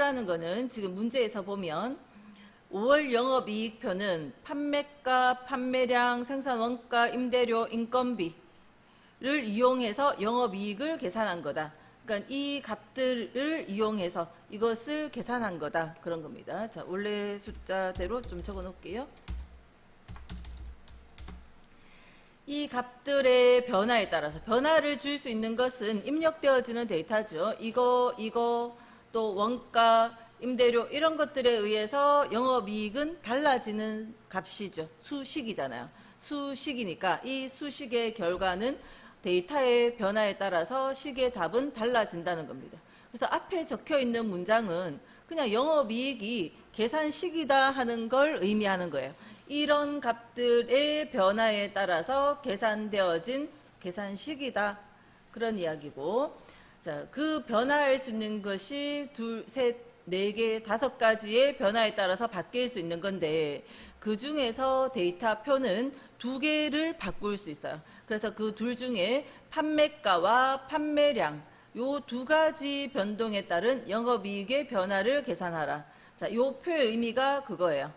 데이터표라는 거는 지금 문제에서 보면 5월 영업이익표는 판매가, 판매량, 생산원가, 임대료, 인건비를 이용해서 영업이익을 계산한 거다. 그러니까 이 값들을 이용해서 이것을 계산한 거다. 그런 겁니다. 자, 원래 숫자대로 좀 적어 놓을게요. 이 값들의 변화에 따라서 변화를 줄 수 있는 것은 입력되어지는 데이터죠. 이거 또 원가, 임대료 이런 것들에 의해서 영업이익은 달라지는 값이죠. 수식이잖아요. 수식이니까 이 수식의 결과는 데이터의 변화에 따라서 식의 답은 달라진다는 겁니다. 그래서 앞에 적혀 있는 문장은 그냥 영업이익이 계산식이다 하는 걸 의미하는 거예요. 이런 값들의 변화에 따라서 계산되어진 계산식이다. 그런 이야기고, 자, 그 변화할 수 있는 것이 둘, 셋, 네 개, 5가지의 변화에 따라서 바뀔 수 있는 건데 그 중에서 데이터표는 2개를 바꿀 수 있어요. 그래서 그 둘 중에 판매가와 판매량 요 2가지 변동에 따른 영업이익의 변화를 계산하라. 자, 요 표의 의미가 그거예요.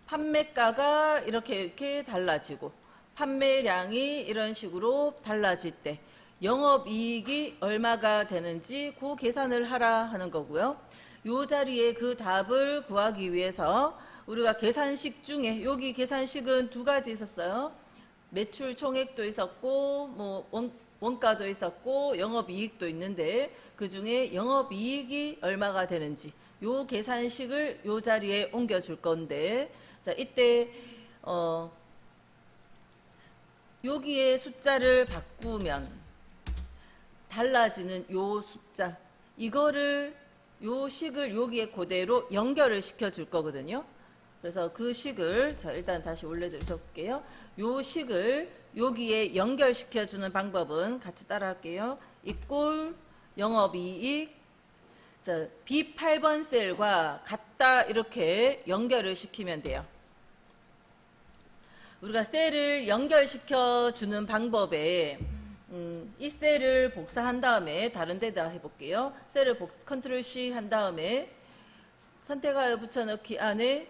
판매가가 이렇게 달라지고 판매량이 이런 식으로 달라질 때 영업이익이 얼마가 되는지 그 계산을 하라 하는 거고요. 요 자리에 그 답을 구하기 위해서 우리가 계산식 중에 여기 계산식은 2가지 있었어요. 매출 총액도 있었고 뭐 원가도 있었고 영업이익도 있는데 그 중에 영업이익이 얼마가 되는지 요 계산식을 요 자리에 옮겨 줄 건데, 자, 이때 여기에 숫자를 바꾸면 달라지는 요 숫자 이거를 요 식을 여기에 그대로 연결을 시켜 줄 거거든요. 그래서 그 식을 자 일단 다시 올려드려 볼게요. 요 식을 여기에 연결시켜 주는 방법은 같이 따라 할게요. 이꼴 영업이익, 자, B8번 셀과 같다 이렇게 연결을 시키면 돼요. 우리가 셀을 연결시켜 주는 방법에 이 셀을 복사한 다음에 다른 데다 해볼게요. 셀을 컨트롤 C 한 다음에 선택하여 붙여넣기 안에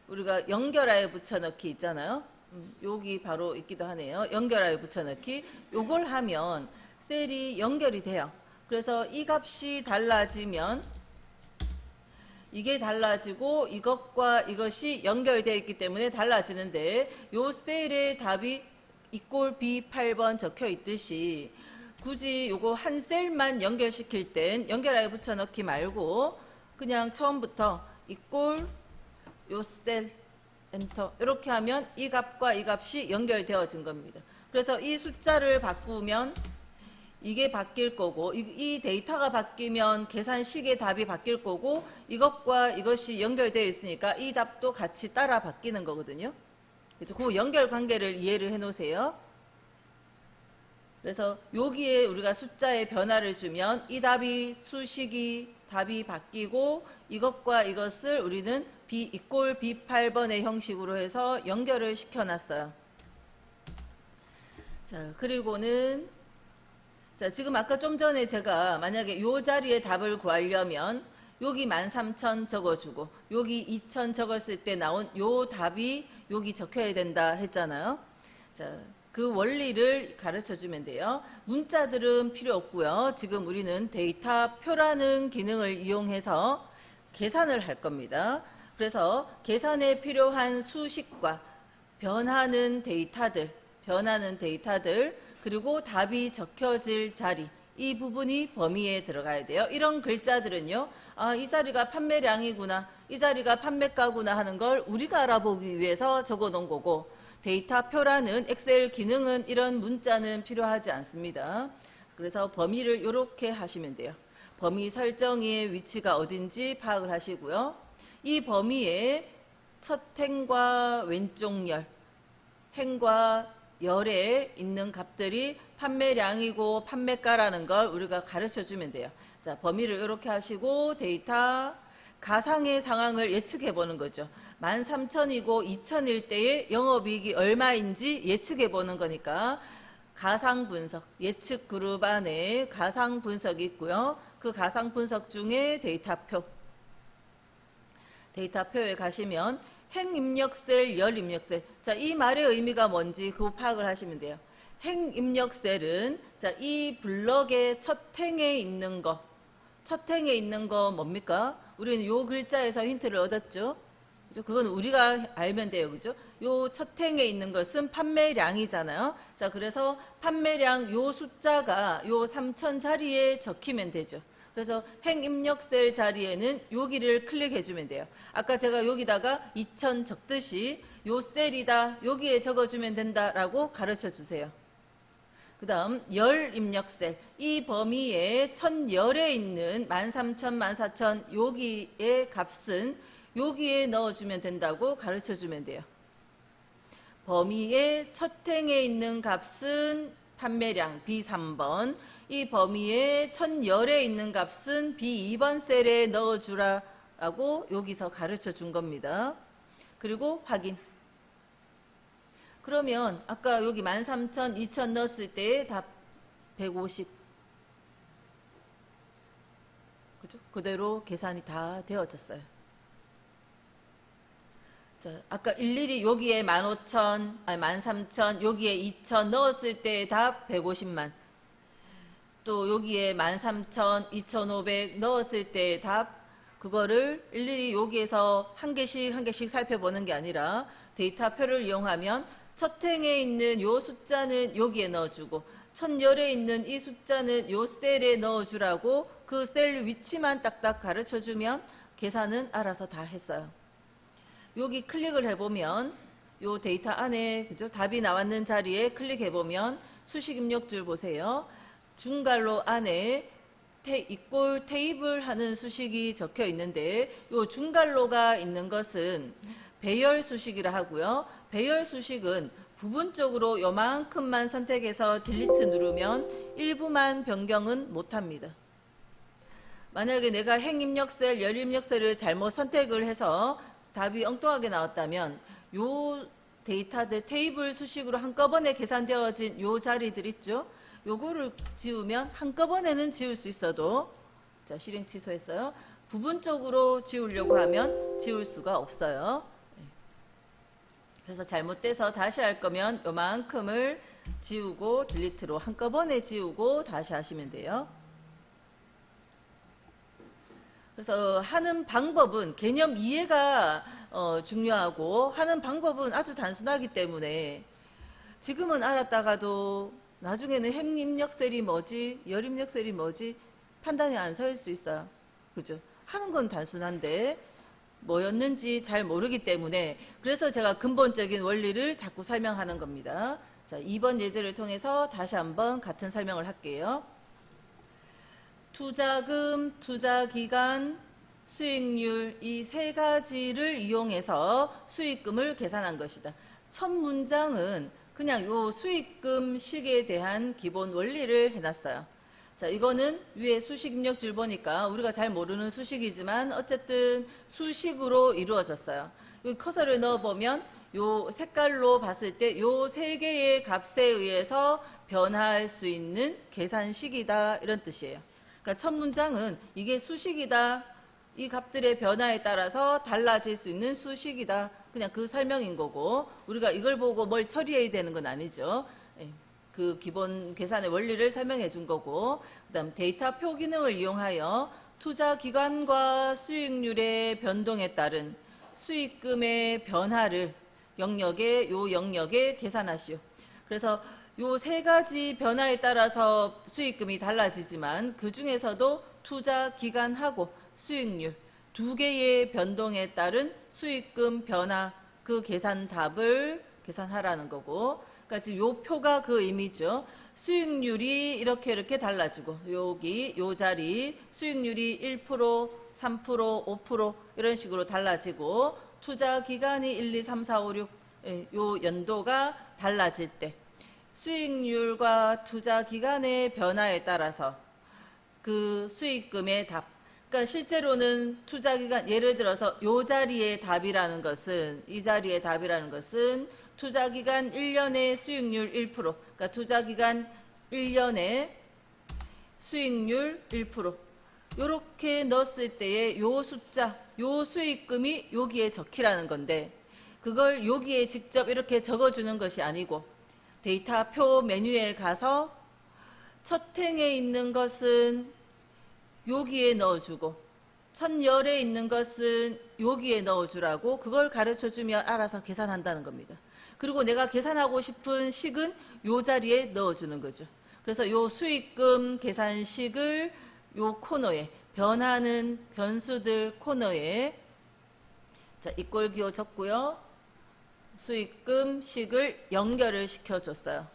우리가 연결하여 붙여넣기 있잖아요. 여기 바로 있기도 하네요. 연결하여 붙여넣기. 요걸 하면 셀이 연결이 돼요. 그래서 이 값이 달라지면 이게 달라지고 이것과 이것이 연결되어 있기 때문에 달라지는데 요 셀의 답이 이꼴 B8번 적혀 있듯이 굳이 요거 한 셀만 연결시킬 땐 연결하여 붙여넣기 말고 그냥 처음부터 이꼴 요 셀 엔터 이렇게 하면 이 값과 이 값이 연결되어진 겁니다. 그래서 이 숫자를 바꾸면 이게 바뀔 거고 이 데이터가 바뀌면 계산식의 답이 바뀔 거고 이것과 이것이 연결되어 있으니까 이 답도 같이 따라 바뀌는 거거든요. 그래서 그 연결 관계를 이해를 해 놓으세요. 그래서 여기에 우리가 숫자의 변화를 주면 이 답이 수식이 답이 바뀌고 이것과 이것을 우리는 B 이꼴 B8번의 형식으로 해서 연결을 시켜놨어요. 자, 그리고는 자, 지금 아까 좀 전에 제가 만약에 요 자리에 답을 구하려면 여기 13,000 적어주고 여기 2,000 적었을 때 나온 요 답이 여기 적혀야 된다 했잖아요. 자, 그 원리를 가르쳐 주면 돼요. 문자들은 필요 없고요. 지금 우리는 데이터표라는 기능을 이용해서 계산을 할 겁니다. 그래서 계산에 필요한 수식과 변하는 데이터들 그리고 답이 적혀질 자리 이 부분이 범위에 들어가야 돼요. 이런 글자들은요. 아, 이 자리가 판매량이구나. 이 자리가 판매가구나 하는 걸 우리가 알아보기 위해서 적어 놓은 거고 데이터표라는 엑셀 기능은 이런 문자는 필요하지 않습니다. 그래서 범위를 이렇게 하시면 돼요. 범위 설정의 위치가 어딘지 파악을 하시고요. 이 범위에 첫 행과 왼쪽 열, 행과 열에 있는 값들이 판매량이고 판매가라는 걸 우리가 가르쳐 주면 돼요. 자, 범위를 이렇게 하시고 데이터 가상의 상황을 예측해 보는 거죠. 13,000이고 2,000일 때의 영업이익이 얼마인지 예측해 보는 거니까 가상 분석, 예측 그룹 안에 가상 분석이 있고요. 그 가상 분석 중에 데이터표 데이터표에 가시면 행입력셀, 열입력셀. 자, 이 말의 의미가 뭔지 그거 파악을 하시면 돼요. 행입력셀은 자, 이 블럭의 첫 행에 있는 거. 첫 행에 있는 거 뭡니까? 우리는 요 글자에서 힌트를 얻었죠. 그죠? 그건 우리가 알면 돼요. 그죠? 요 첫 행에 있는 것은 판매량이잖아요. 자, 그래서 판매량 요 숫자가 요 3000 자리에 적히면 되죠. 그래서 행입력셀 자리에는 여기를 클릭해 주면 돼요. 아까 제가 여기다가 2000 적듯이 요 셀이다. 여기에 적어주면 된다라고 가르쳐 주세요. 그 다음 열입력셀. 이 범위에 1010에 있는 13000, 14000 여기의 값은 여기에 넣어주면 된다고 가르쳐 주면 돼요. 범위의 첫 행에 있는 값은 판매량 B3번, 이 범위에 1010에 있는 값은 B2번 셀에 넣어주라 라고 여기서 가르쳐 준 겁니다. 그리고 확인. 그러면 아까 여기 13000, 2000 넣었을 때 답 150. 그죠? 그대로 계산이 다 되어졌어요. 자, 아까 일일이 여기에 15000, 아니 13000, 여기에 2000 넣었을 때 답 150만. 또 여기에 13000, 2500 넣었을 때 답 그거를 일일이 여기에서 한 개씩 살펴보는 게 아니라 데이터표를 이용하면 첫 행에 있는 요 숫자는 여기에 넣어주고 1010에 있는 이 숫자는 요 셀에 넣어주라고 그 셀 위치만 딱딱 가르쳐주면 계산은 알아서 다 했어요. 여기 클릭을 해보면 요 데이터 안에 그죠? 답이 나왔는 자리에 클릭해보면 수식 입력줄 보세요. 중괄호 안에 이꼴 테이블 하는 수식이 적혀 있는데 요 중괄호가 있는 것은 배열 수식이라 하고요. 배열 수식은 부분적으로 요만큼만 선택해서 딜리트 누르면 일부만 변경은 못합니다. 만약에 내가 행입력셀, 열입력셀을 잘못 선택을 해서 답이 엉뚱하게 나왔다면 요 데이터들 테이블 수식으로 한꺼번에 계산되어진 요 자리들 있죠. 요거를 지우면 한꺼번에는 지울 수 있어도 자 실행 취소했어요. 부분적으로 지우려고 하면 지울 수가 없어요. 그래서 잘못돼서 다시 할 거면 요만큼을 지우고 딜리트로 한꺼번에 지우고 다시 하시면 돼요. 그래서 하는 방법은 개념 이해가 중요하고 하는 방법은 아주 단순하기 때문에 지금은 알았다가도 나중에는 행입력셀이 뭐지 열입력셀이 뭐지 판단이 안 설 수 있어요. 그죠? 하는 건 단순한데 뭐였는지 잘 모르기 때문에 그래서 제가 근본적인 원리를 자꾸 설명하는 겁니다. 자, 2번 예제를 통해서 다시 한번 같은 설명을 할게요. 투자금, 투자기간, 수익률 이 세 가지를 이용해서 수익금을 계산한 것이다. 첫 문장은 그냥 요 수익금식에 대한 기본 원리를 해놨어요. 자, 이거는 위에 수식 입력줄 보니까 우리가 잘 모르는 수식이지만 어쨌든 수식으로 이루어졌어요. 여기 커서를 넣어보면 요 색깔로 봤을 때 요 세 개의 값에 의해서 변화할 수 있는 계산식이다 이런 뜻이에요. 그러니까 첫 문장은 이게 수식이다. 이 값들의 변화에 따라서 달라질 수 있는 수식이다. 그냥 그 설명인 거고 우리가 이걸 보고 뭘 처리해야 되는 건 아니죠. 그 기본 계산의 원리를 설명해 준 거고 그 다음 데이터표 기능을 이용하여 투자 기간과 수익률의 변동에 따른 수익금의 변화를 영역에 계산하시오. 그래서 요 세 가지 변화에 따라서 수익금이 달라지지만 그 중에서도 투자 기간하고 수익률 두 개의 변동에 따른 수익금 변화 그 계산 답을 계산하라는 거고 그러니까 지금 요 표가 그 의미죠. 수익률이 이렇게 달라지고 여기 요 자리 수익률이 1%, 3%, 5% 이런 식으로 달라지고 투자 기간이 1, 2, 3, 4, 5, 6 요 연도가 달라질 때 수익률과 투자 기간의 변화에 따라서 그 수익금의 답 그러니까 실제로는 투자 기간 예를 들어서 요 자리의 답이라는 것은 이 자리의 답이라는 것은 투자 기간 1년의 수익률 1% 그러니까 투자 기간 1년의 수익률 1% 요렇게 넣었을 때에 요 숫자, 요 수익금이 여기에 적히라는 건데 그걸 여기에 직접 이렇게 적어주는 것이 아니고 데이터표 메뉴에 가서 첫 행에 있는 것은 여기에 넣어주고 첫 열에 있는 것은 여기에 넣어주라고 그걸 가르쳐주면 알아서 계산한다는 겁니다. 그리고 내가 계산하고 싶은 식은 요 자리에 넣어주는 거죠. 그래서 요 수익금 계산식을 요 코너에 변하는 변수들 코너에 자, 이꼴 기호 적고요. 수익금 식을 연결을 시켜줬어요.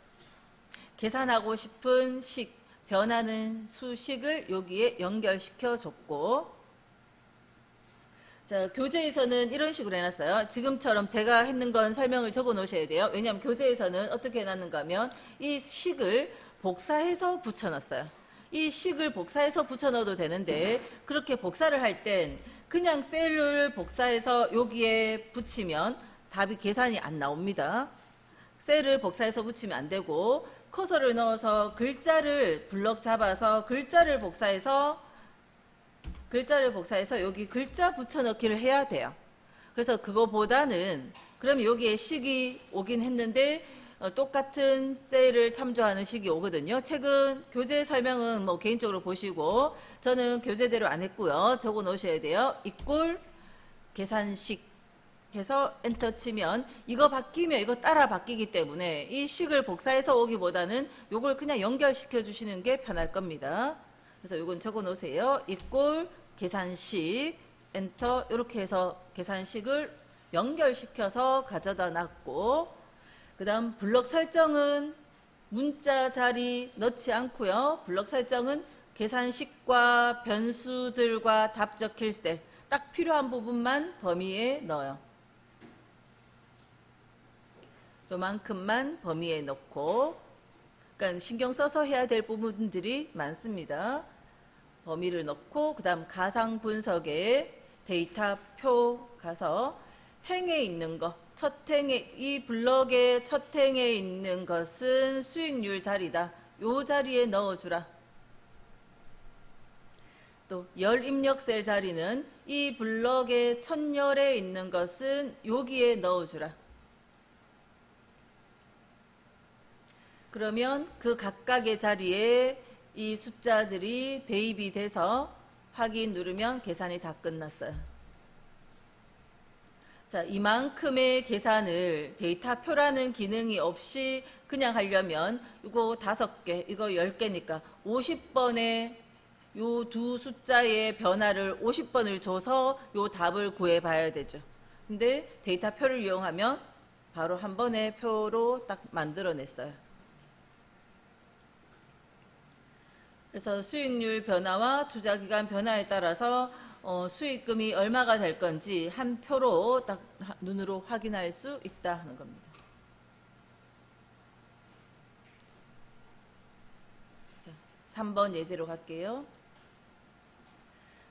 계산하고 싶은 식, 변하는 수식을 여기에 연결시켜줬고 자, 교재에서는 이런 식으로 해놨어요. 지금처럼 제가 했는 건 설명을 적어 놓으셔야 돼요. 왜냐하면 교재에서는 어떻게 해놨는가 하면 이 식을 복사해서 붙여놨어요. 이 식을 복사해서 붙여넣어도 되는데 그렇게 복사를 할 땐 그냥 셀을 복사해서 여기에 붙이면 답이 계산이 안 나옵니다. 셀을 복사해서 붙이면 안 되고 커서를 넣어서 글자를 블럭 잡아서 글자를 복사해서 여기 글자 붙여넣기를 해야 돼요. 그래서 그거보다는 그럼 여기에 식이 오긴 했는데 똑같은 셀을 참조하는 식이 오거든요. 책은 교재 설명은 뭐 개인적으로 보시고 저는 교재대로 안 했고요. 적어 놓으셔야 돼요. 이꼴 계산식 해서 엔터 치면 이거 바뀌면 이거 따라 바뀌기 때문에 이 식을 복사해서 오기보다는 요걸 그냥 연결시켜 주시는 게 편할 겁니다. 그래서 요건 적어 놓으세요. 이꼴 계산식 엔터 이렇게 해서 계산식을 연결시켜서 가져다 놨고 그 다음 블럭 설정은 문자 자리 넣지 않고요. 블럭 설정은 계산식과 변수들과 답 적힐 셀 딱 필요한 부분만 범위에 넣어요. 요만큼만 범위에 넣고 그러니까 신경 써서 해야 될 부분들이 많습니다. 범위를 넣고 그 다음 가상 분석에 데이터표 가서 행에 있는 거 첫 행에 이 블럭의 첫 행에 있는 것은 수익률 자리다. 요 자리에 넣어주라. 또 열 입력 셀 자리는 이 블럭의 첫 열에 있는 것은 여기에 넣어주라. 그러면 그 각각의 자리에 이 숫자들이 대입이 돼서 확인 누르면 계산이 다 끝났어요. 자, 이만큼의 계산을 데이터표라는 기능이 없이 그냥 하려면 이거 5개, 이거 10개니까 50번의 요 두 숫자의 변화를 50번을 줘서 요 답을 구해 봐야 되죠. 근데 데이터표를 이용하면 바로 한 번의 표로 딱 만들어냈어요. 그래서 수익률 변화와 투자기간 변화에 따라서 수익금이 얼마가 될 건지 한 표로 딱 눈으로 확인할 수 있다 하는 겁니다. 자, 3번 예제로 갈게요.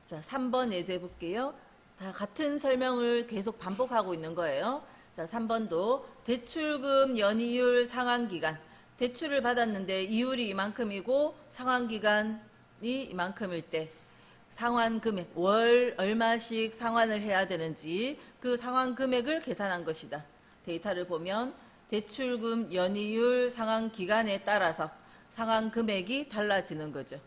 자, 3번 예제 볼게요. 다 같은 설명을 계속 반복하고 있는 거예요. 자, 3번도 대출금 연이율 상환기간 대출을 받았는데 이율이 이만큼이고 상환기간이 이만큼일 때 상환 금액 월 얼마씩 상환을 해야 되는지 그 상환 금액을 계산한 것이다. 데이터를 보면 대출금 연이율 상환 기간에 따라서 상환 금액이 달라지는 거죠.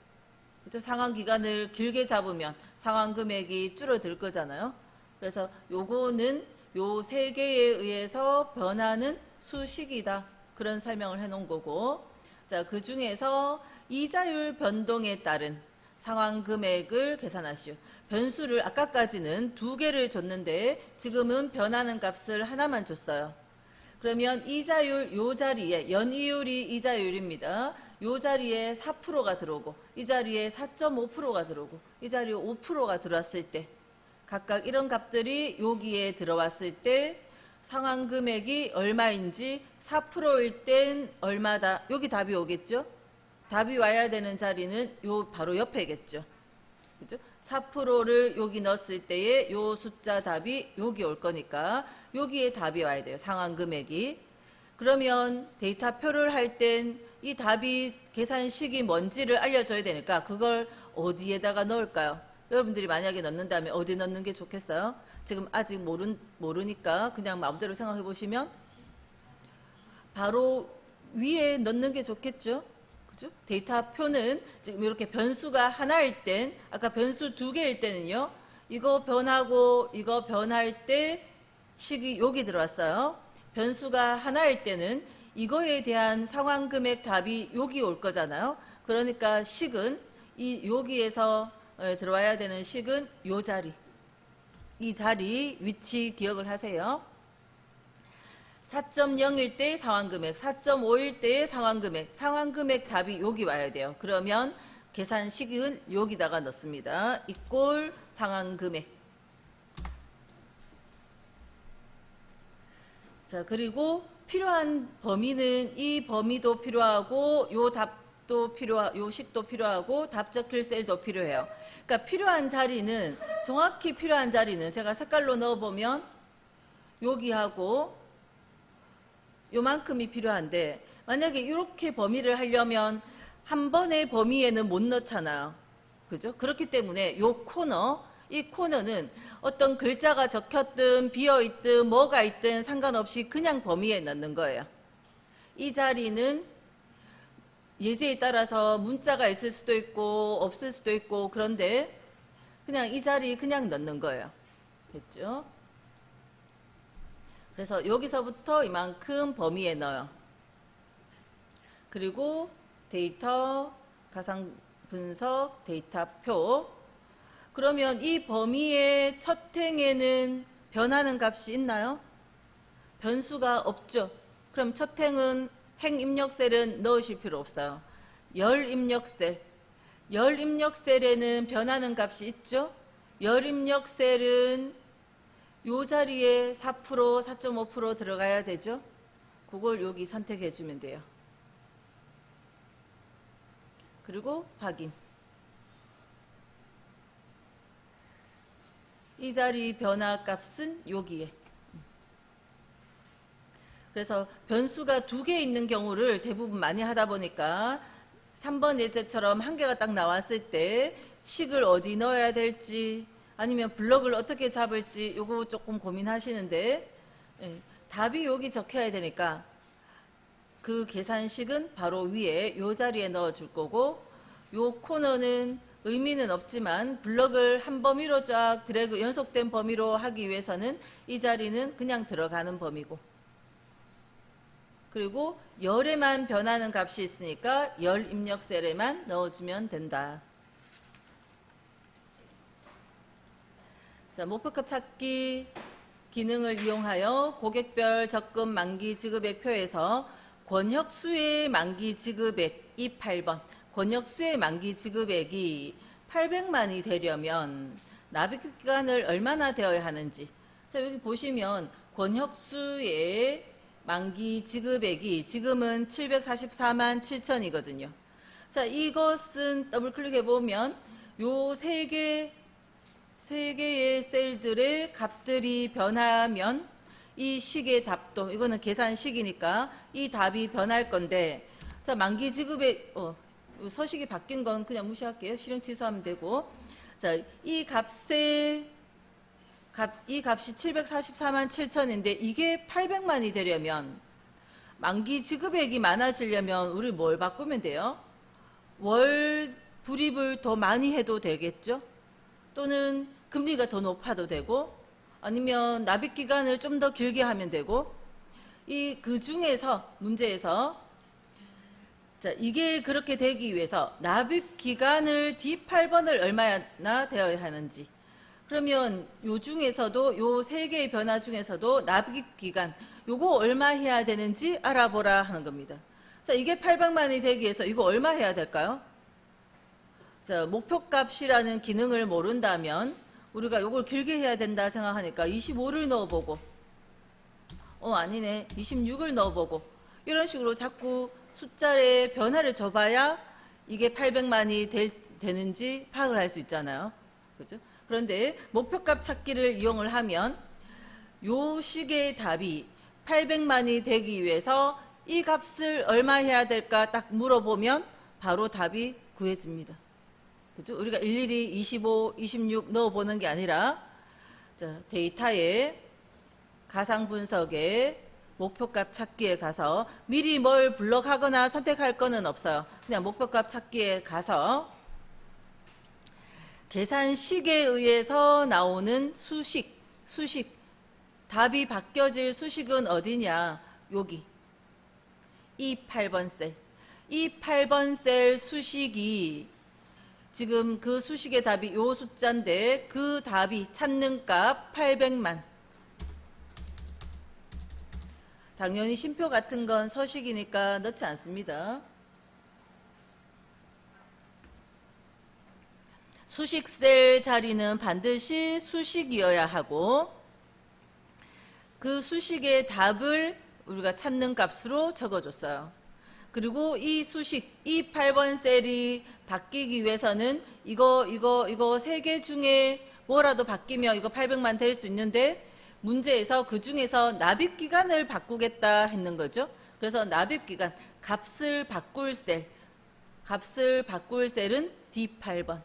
그렇죠? 상환 기간을 길게 잡으면 상환 금액이 줄어들 거잖아요. 그래서 요거는 요 세 개에 의해서 변하는 수식이다. 그런 설명을 해 놓은 거고 자, 그 중에서 이자율 변동에 따른 상환 금액을 계산하시오. 변수를 아까까지는 2개를 줬는데 지금은 변하는 값을 하나만 줬어요. 그러면 이자율 요 자리에 연이율이 이자율입니다. 요 자리에 4%가 들어오고 이 자리에 4.5%가 들어오고 이 자리에 5%가 들어왔을 때 각각 이런 값들이 여기에 들어왔을 때 상환 금액이 얼마인지 4%일 땐 얼마다. 여기 답이 오겠죠? 답이 와야 되는 자리는 요 바로 옆에겠죠. 그죠? 4%를 여기 넣었을 때에 요 숫자 답이 여기 올 거니까 여기에 답이 와야 돼요. 상환 금액이. 그러면 데이터표를 할 땐 이 답이 계산식이 뭔지를 알려줘야 되니까 그걸 어디에다가 넣을까요? 여러분들이 만약에 넣는다면 어디 넣는 게 좋겠어요? 지금 아직 모르니까 그냥 마음대로 생각해 보시면 바로 위에 넣는 게 좋겠죠? 그죠? 데이터표는 지금 이렇게 변수가 하나일 땐, 아까 변수 두 개일 때는요, 이거 변하고 이거 변할 때 식이 여기 들어왔어요. 변수가 하나일 때는 이거에 대한 상환 금액 답이 여기 올 거잖아요. 그러니까 식은 여기에서 들어와야 되는 식은 요 자리, 이 자리 위치 기억을 하세요. 4.0일 때 상환금액, 4.5일 때의 상환금액, 상환금액 답이 여기 와야 돼요. 그러면 계산식은 여기다가 넣습니다. 이꼴 상환금액. 자, 그리고 필요한 범위는 이 범위도 필요하고 요 답도 요 식도 필요하고 답 적힐 셀도 필요해요. 그러니까 필요한 자리는, 정확히 필요한 자리는 제가 색깔로 넣어보면 여기하고 요만큼이 필요한데, 만약에 이렇게 범위를 하려면 한 번의 범위에는 못 넣잖아요. 그죠? 그렇기 때문에 요 코너, 이 코너는 어떤 글자가 적혔든 비어있든 뭐가 있든 상관없이 그냥 범위에 넣는 거예요. 이 자리는 예제에 따라서 문자가 있을 수도 있고 없을 수도 있고, 그런데 그냥 이 자리 그냥 넣는 거예요. 됐죠? 그래서 여기서부터 이만큼 범위에 넣어요. 그리고 데이터, 가상 분석, 데이터표. 그러면 이 범위의 첫 행에는 변하는 값이 있나요? 변수가 없죠. 그럼 첫 행은 행 입력 셀은 넣으실 필요 없어요. 열 입력 셀. 열 입력 셀에는 변하는 값이 있죠. 열 입력 셀은 요 자리에 4%, 4.5% 들어가야 되죠. 그걸 여기 선택해 주면 돼요. 그리고 확인. 이 자리 변화 값은 여기에. 그래서 변수가 두 개 있는 경우를 대부분 많이 하다 보니까 3번 예제처럼 한 개가 딱 나왔을 때 식을 어디 넣어야 될지, 아니면 블럭을 어떻게 잡을지 요거 조금 고민하시는데, 답이 여기 적혀야 되니까 그 계산식은 바로 위에 요 자리에 넣어 줄 거고, 요 코너는 의미는 없지만 블럭을 한 범위로 쫙 드래그 연속된 범위로 하기 위해서는 이 자리는 그냥 들어가는 범위고, 그리고 열에만 변하는 값이 있으니까 열 입력 셀에만 넣어주면 된다. 자, 목표값 찾기 기능을 이용하여 고객별 적금 만기 지급액 표에서 권역수의 만기 지급액, 이 8번 권역수의 만기 지급액이 800만이 되려면 납입 기간을 얼마나 되어야 하는지. 자, 여기 보시면 권역수의 만기 지급액이 지금은 744만 7천이거든요. 자, 이것은 더블 클릭해 보면 요 세 개의 셀들의 값들이 변하면 이 식의 답도, 이거는 계산식이니까 이 답이 변할 건데, 자, 만기 지급액, 서식이 바뀐 건 그냥 무시할게요. 실행 취소하면 되고. 자, 이 값이 744만 7천인데 이게 800만이 되려면, 만기 지급액이 많아지려면 우리 뭘 바꾸면 돼요? 월 불입을 더 많이 해도 되겠죠? 또는 금리가 더 높아도 되고, 아니면 납입 기간을 좀 더 길게 하면 되고, 그 중에서 문제에서, 자, 이게 그렇게 되기 위해서 납입 기간을 D8번을 얼마나 되어야 하는지. 그러면 요 중에서도 요 세 개의 변화 중에서도 납입 기간 요거 얼마 해야 되는지 알아보라 하는 겁니다. 자, 이게 800만이 되기 위해서 이거 얼마 해야 될까요? 자, 목표값이라는 기능을 모른다면 우리가 요걸 길게 해야 된다 생각하니까 25를 넣어보고, 아니네, 26을 넣어보고, 이런 식으로 자꾸 숫자의 변화를 줘봐야 이게 800만이 되는지 파악을 할 수 있잖아요. 그죠? 그런데 목표값 찾기를 이용을 하면 요 식의 답이 800만이 되기 위해서 이 값을 얼마 해야 될까 딱 물어보면 바로 답이 구해집니다. 그죠? 우리가 일일이 25, 26 넣어보는 게 아니라 자, 데이터에 가상 분석에 목표값 찾기에 가서 미리 뭘 블록하거나 선택할 거는 없어요. 그냥 목표값 찾기에 가서 계산식에 의해서 나오는 수식 답이 바뀌어질 수식은 어디냐? 여기 이 8번 셀. 이 8번 셀 수식이 지금 그 수식의 답이 요 숫자인데 그 답이 찾는 값 800만. 당연히 쉼표 같은 건 서식이니까 넣지 않습니다. 수식 셀 자리는 반드시 수식이어야 하고 그 수식의 답을 우리가 찾는 값으로 적어줬어요. 그리고 이 수식, 이 8번 셀이 바뀌기 위해서는 이거 3개 중에 뭐라도 바뀌면 이거 800만 될 수 있는데 문제에서 그 중에서 납입기간을 바꾸겠다 했는 거죠. 그래서 납입기간, 값을 바꿀 셀은 D8번.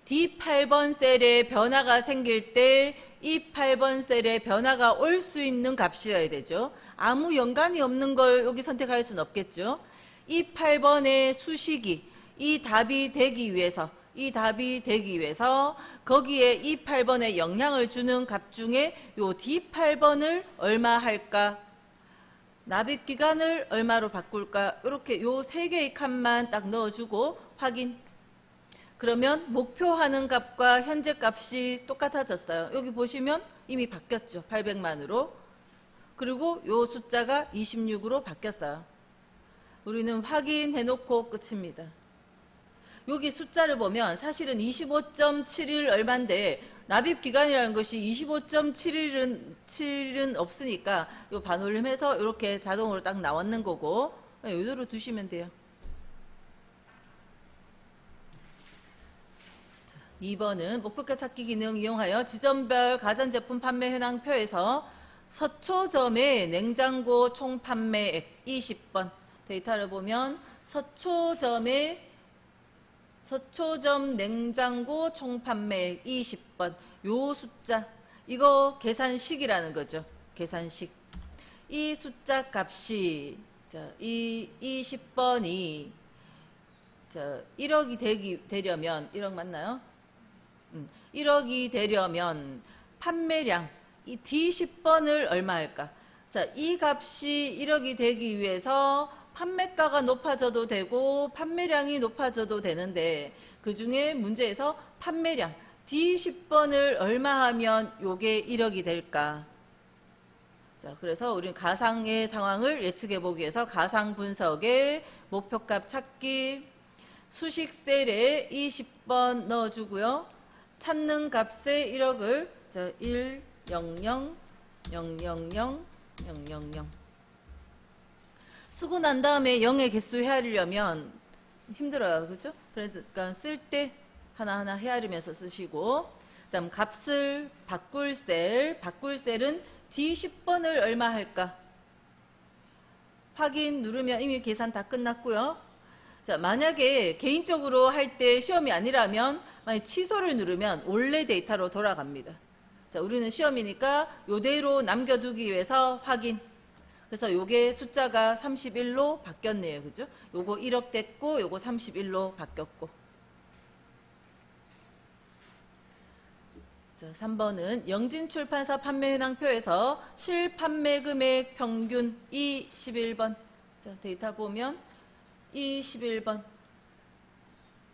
D8번 셀에 변화가 생길 때 이 8번 셀에 변화가 올 수 있는 값이어야 되죠. 아무 연관이 없는 걸 여기 선택할 수는 없겠죠. 이 8번의 수식이 이 답이 되기 위해서 거기에 이 8번에 영향을 주는 값 중에 요 D8번을 얼마 할까? 납입기간을 얼마로 바꿀까? 이렇게 요 3개의 칸만 딱 넣어주고 확인. 그러면 목표하는 값과 현재 값이 똑같아졌어요. 여기 보시면 이미 바뀌었죠. 800만으로. 그리고 요 숫자가 26으로 바뀌었어요. 우리는 확인해놓고 끝입니다. 여기 숫자를 보면 사실은 25.7일 얼마인데 납입기간이라는 것이 25.7일은 없으니까 요 반올림해서 이렇게 자동으로 딱 나왔는 거고 이대로 두시면 돼요. 2번은 목표가 찾기 기능 이용하여 지점별 가전제품 판매 현황표에서 서초점의 냉장고 총 판매액 20번 데이터를 보면 서초점 냉장고 총 판매액 20번 요 숫자 이거 계산식이라는 거죠. 계산식 이 숫자 값이 이 20번이 1억이 되려면 1억 맞나요? 1억이 되려면 판매량 이 D10번을 얼마 할까? 자, 이 값이 1억이 되기 위해서 판매가가 높아져도 되고 판매량이 높아져도 되는데 그 중에 문제에서 판매량 D10번을 얼마 하면 요게 1억이 될까? 자, 그래서 우리는 가상의 상황을 예측해 보기 위해서 가상 분석에 목표값 찾기 수식 셀에 20번 넣어주고요. 찾는 값에 1억을 1, 0, 0, 0, 0, 0, 0, 0, 0 쓰고 난 다음에 0의 개수 헤아리려면 힘들어요. 그렇죠? 그러니까 쓸 때 하나하나 헤아리면서 쓰시고 그다음 값을 바꿀 셀은 D10번을 얼마 할까? 확인 누르면 이미 계산 다 끝났고요. 자, 만약에 개인적으로 할 때 시험이 아니라면 만약 취소를 누르면 원래 데이터로 돌아갑니다. 자, 우리는 시험이니까 이대로 남겨두기 위해서 확인. 그래서 요게 숫자가 31로 바뀌었네요. 그죠? 요거 1억 됐고 요거 31로 바뀌었고. 자, 3번은 영진출판사 판매 현황표에서 실판매 금액 평균 21번. 자, 데이터 보면 21번.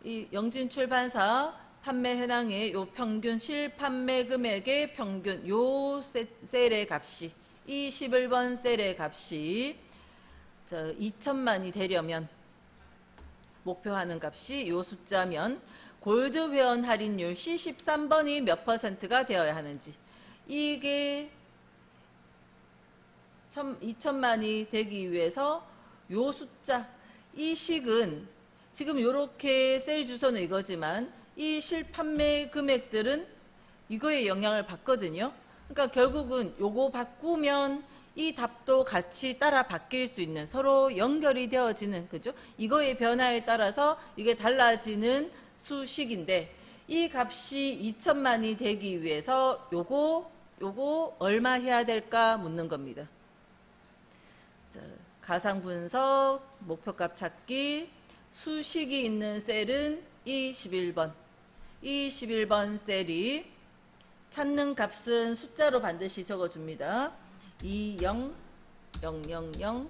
이 영진출판사 판매 현황의 요 평균 실판매 금액의 평균 요 셀의 값이 21번 셀의 값이 2천만이 되려면 목표하는 값이 요 숫자면 골드 회원 할인율 C13번이 몇 %가 되어야 하는지 이게 2천만이 되기 위해서 요 숫자 이 식은 지금 요렇게 셀 주소는 이거지만 이 실판매 금액들은 이거에 영향을 받거든요. 그러니까 결국은 요거 바꾸면 이 답도 같이 따라 바뀔 수 있는, 서로 연결이 되어지는, 그죠? 이거의 변화에 따라서 이게 달라지는 수식인데, 이 값이 2천만이 되기 위해서 요거 얼마 해야 될까 묻는 겁니다. 자, 가상 분석, 목표값 찾기, 수식이 있는 셀은 이 11번. 이 11번 셀이 찾는 값은 숫자로 반드시 적어줍니다. 20, 000, 000.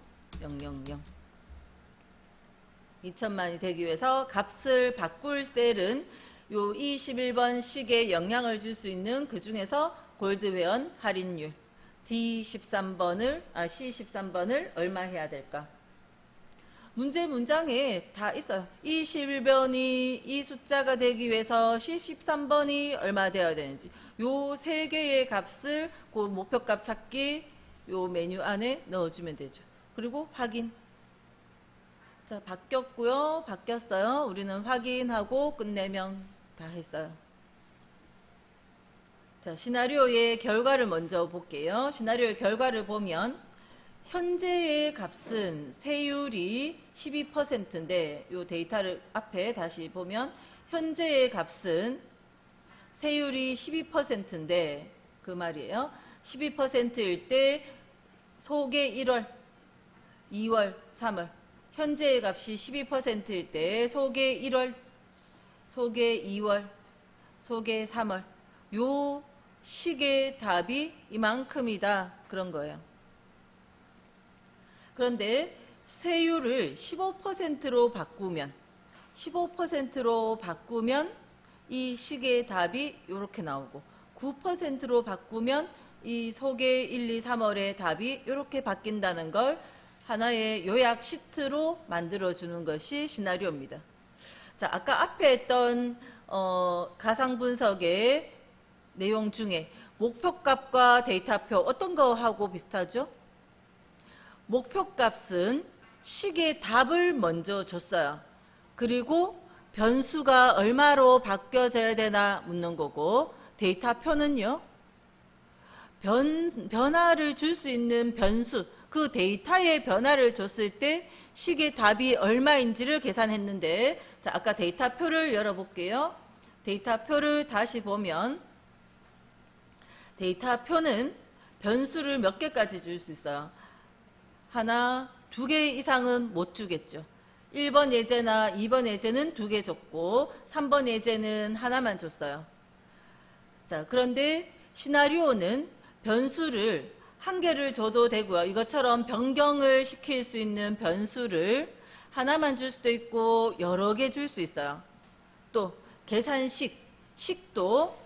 2천만이 되기 위해서 값을 바꿀 셀은 요 21번 식에 영향을 줄 수 있는 그 중에서 골드회원 할인율 C13번을 얼마 해야 될까? 문제 문장에 다 있어요. 이 11번이 이 숫자가 되기 위해서 C13번이 얼마 되어야 되는지 요 세 개의 값을 그 목표값 찾기 요 메뉴 안에 넣어주면 되죠. 그리고 확인. 자, 바뀌었고요. 바뀌었어요. 우리는 확인하고 끝내면 다 했어요. 자, 시나리오의 결과를 먼저 볼게요. 시나리오의 결과를 보면 현재의 값은 세율이 12%인데 이 데이터를 앞에 다시 보면 현재의 값은 세율이 12%인데 그 말이에요. 12%일 때 속에 1월, 2월, 3월 현재의 값이 12%일 때 속에 1월, 속에 2월, 속에 3월 요 식의 답이 이만큼이다 그런 거예요. 그런데 세율을 15%로 바꾸면 이 식의 답이 이렇게 나오고 9%로 바꾸면 이 속의 1, 2, 3월의 답이 이렇게 바뀐다는 걸 하나의 요약 시트로 만들어주는 것이 시나리오입니다. 자, 아까 앞에 했던 가상 분석의 내용 중에 목표값과 데이터표 어떤 거하고 비슷하죠? 목표값은 식의 답을 먼저 줬어요. 그리고 변수가 얼마로 바뀌어져야 되나 묻는 거고 데이터표는요. 변화를 줄 수 있는 변수, 그 데이터의 변화를 줬을 때 식의 답이 얼마인지를 계산했는데 자, 아까 데이터표를 열어볼게요. 데이터표를 다시 보면 데이터표는 변수를 몇 개까지 줄 수 있어요. 하나, 두 개 이상은 못 주겠죠. 1번 예제나 2번 예제는 2개 줬고 3번 예제는 하나만 줬어요. 자, 그런데 시나리오는 변수를 한 개를 줘도 되고요. 이것처럼 변경을 시킬 수 있는 변수를 하나만 줄 수도 있고 여러 개 줄 수 있어요. 또 식도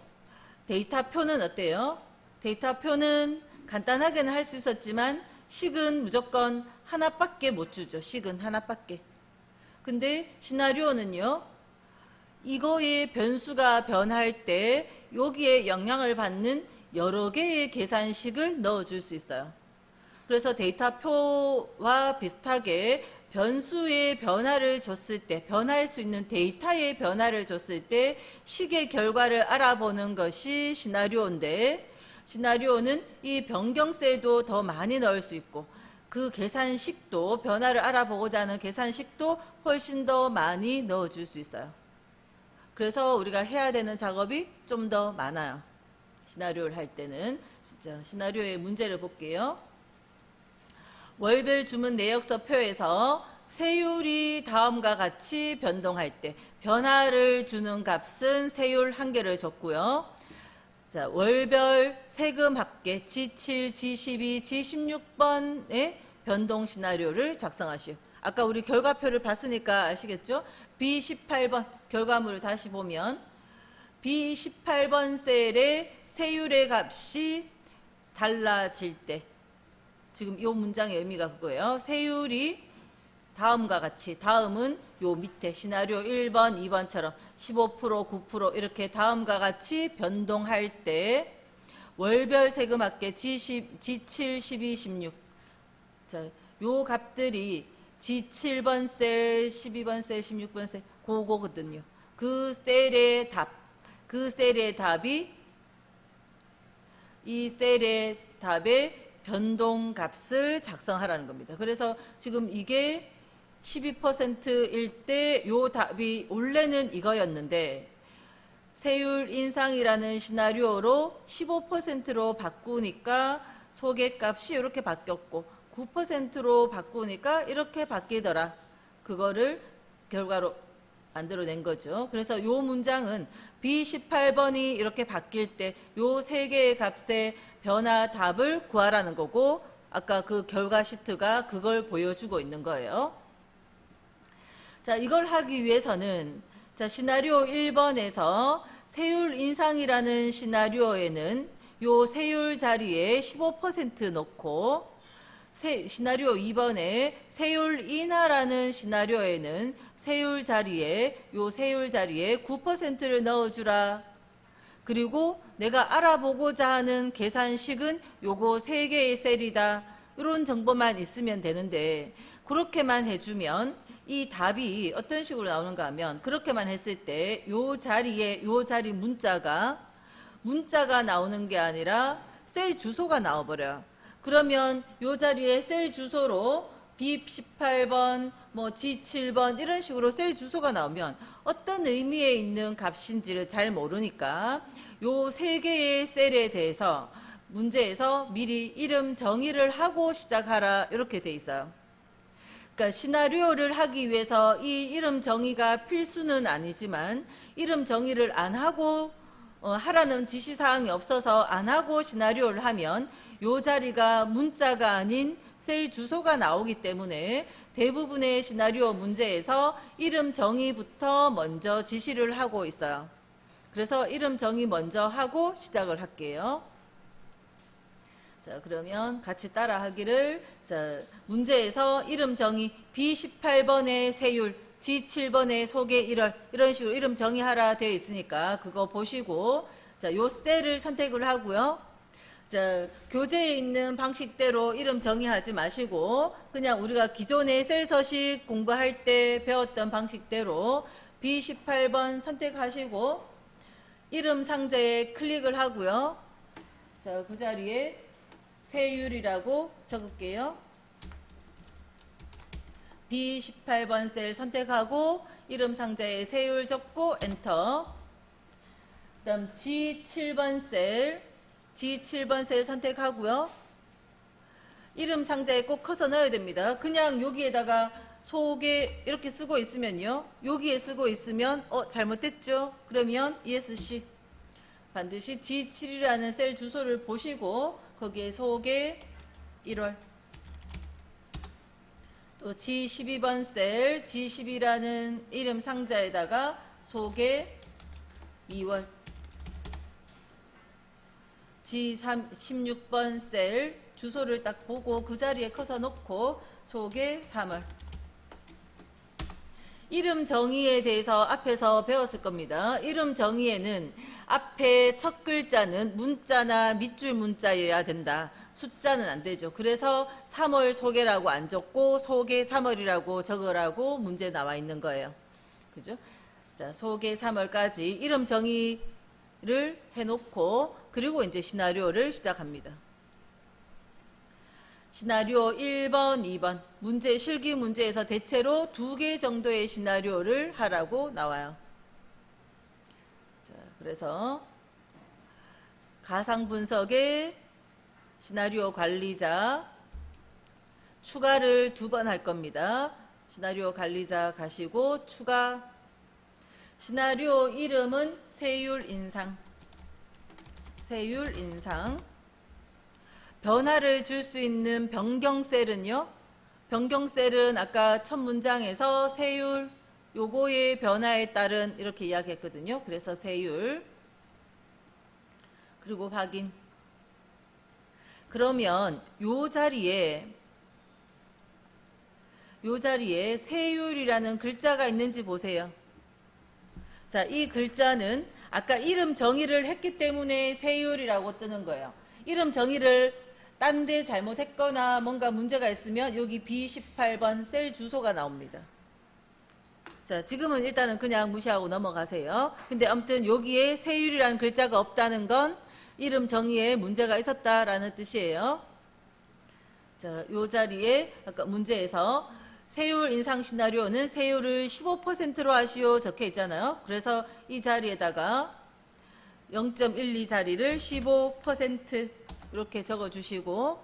데이터표는 어때요? 데이터표는 간단하게는 할 수 있었지만 식은 무조건 하나밖에 못 주죠. 식은 하나밖에. 근데 시나리오는요. 이거의 변수가 변할 때 여기에 영향을 받는 여러 개의 계산식을 넣어줄 수 있어요. 그래서 데이터표와 비슷하게 변수의 변화를 줬을 때, 변할 수 있는 데이터의 변화를 줬을 때 식의 결과를 알아보는 것이 시나리오인데 시나리오는 이 변경셀도 더 많이 넣을 수 있고 그 계산식도 변화를 알아보고자 하는 계산식도 훨씬 더 많이 넣어줄 수 있어요. 그래서 우리가 해야 되는 작업이 좀 더 많아요. 시나리오를 할 때는 진짜 시나리오의 문제를 볼게요. 월별 주문 내역서 표에서 세율이 다음과 같이 변동할 때 변화를 주는 값은 세율 한 개를 줬고요. 자, 월별 세금 합계 G7, G12, G16번의 변동 시나리오를 작성하시오. 아까 우리 결과표를 봤으니까 아시겠죠? B18번 결과물을 다시 보면 B18번 셀의 세율의 값이 달라질 때 지금 이 문장의 의미가 그거예요. 세율이 다음과 같이 다음은 요 밑에 시나리오 1번, 2번처럼 15%, 9% 이렇게 다음과 같이 변동할 때 월별 세금 합계 G7, 12, 16 자, 요 값들이 G7번 셀, 12번 셀, 16번 셀 그거거든요. 그 셀의 답이 이 셀의 답의 변동값을 작성하라는 겁니다. 그래서 지금 이게 12%일 때 요 답이 원래는 이거였는데 세율 인상이라는 시나리오로 15%로 바꾸니까 소개값이 이렇게 바뀌었고 9%로 바꾸니까 이렇게 바뀌더라. 그거를 결과로 만들어낸 거죠. 그래서 요 문장은 B18번이 이렇게 바뀔 때 요 세 개의 값의 변화 답을 구하라는 거고 아까 그 결과 시트가 그걸 보여주고 있는 거예요. 자, 이걸 하기 위해서는 자, 시나리오 1번에서 세율 인상이라는 시나리오에는 요 세율 자리에 15% 넣고 시나리오 2번에 세율 인하라는 시나리오에는 세율 자리에 9%를 넣어주라. 그리고 내가 알아보고자 하는 계산식은 요거 3개의 셀이다. 이런 정보만 있으면 되는데 그렇게만 해주면 이 답이 어떤 식으로 나오는가 하면 그렇게만 했을 때 요 자리에 요 자리 문자가 나오는 게 아니라 셀 주소가 나와버려요. 그러면 요 자리에 셀 주소로 B18번, 뭐 G7번 이런 식으로 셀 주소가 나오면 어떤 의미에 있는 값인지를 잘 모르니까 요 3개의 셀에 대해서 문제에서 미리 이름 정의를 하고 시작하라 이렇게 돼 있어요. 그러니까 시나리오를 하기 위해서 이 이름 정의가 필수는 아니지만 이름 정의를 안 하고 하라는 지시사항이 없어서 안 하고 시나리오를 하면 요 자리가 문자가 아닌 셀 주소가 나오기 때문에 대부분의 시나리오 문제에서 이름 정의부터 먼저 지시를 하고 있어요. 그래서 이름 정의 먼저 하고 시작을 할게요. 자, 그러면 같이 따라 하기를. 자, 문제에서 이름 정의 B18번의 세율, G7번의 소개 1월 이런 식으로 이름 정의하라 되어 있으니까 그거 보시고 자, 요 셀을 선택을 하고요. 자, 교재에 있는 방식대로 이름 정의하지 마시고 그냥 우리가 기존의 셀 서식 공부할 때 배웠던 방식대로 B18번 선택하시고 이름 상자에 클릭을 하고요. 자, 그 자리에 세율이라고 적을게요. B18번 셀 선택하고 이름 상자에 세율 적고 엔터. 그다음 G7번 셀 선택하고요. 이름 상자에 꼭 커서 넣어야 됩니다. 그냥 여기에다가 소개 이렇게 쓰고 있으면요. 여기에 쓰고 있으면 잘못됐죠? 그러면 ESC 반드시 G7이라는 셀 주소를 보시고 거기에 소개 1월 또 G12번 셀 G12라는 이름 상자에다가 소개 2월 G16번 셀 주소를 딱 보고 그 자리에 커서 놓고 소개 3월 이름 정의에 대해서 앞에서 배웠을 겁니다. 이름 정의에는 앞에 첫 글자는 문자나 밑줄 문자여야 된다. 숫자는 안 되죠. 그래서 3월 소개라고 안 적고 소개 3월이라고 적으라고 문제 나와 있는 거예요. 그죠? 자, 소개 3월까지 이름 정의를 해놓고 그리고 이제 시나리오를 시작합니다. 시나리오 1번, 2번 문제 실기 문제에서 대체로 2개 정도의 시나리오를 하라고 나와요. 자, 그래서 가상 분석의 시나리오 관리자 추가를 2번 할 겁니다. 시나리오 관리자 가시고 추가 시나리오 이름은 세율 인상 변화를 줄 수 있는 변경셀은요. 변경셀은 아까 첫 문장에서 세율 요거의 변화에 따른 이렇게 이야기했거든요. 그래서 세율 그리고 확인 그러면 요 자리에 세율이라는 글자가 있는지 보세요. 자, 이 글자는 아까 이름 정의를 했기 때문에 세율이라고 뜨는 거예요. 이름 정의를 딴 데 잘못했거나 뭔가 문제가 있으면 여기 B18번 셀 주소가 나옵니다. 자, 지금은 일단은 그냥 무시하고 넘어가세요. 근데 아무튼 여기에 세율이라는 글자가 없다는 건 이름 정의에 문제가 있었다라는 뜻이에요. 자, 요 자리에 아까 문제에서 세율 인상 시나리오는 세율을 15%로 하시오 적혀 있잖아요. 그래서 이 자리에다가 0.12 자리를 15% 이렇게 적어 주시고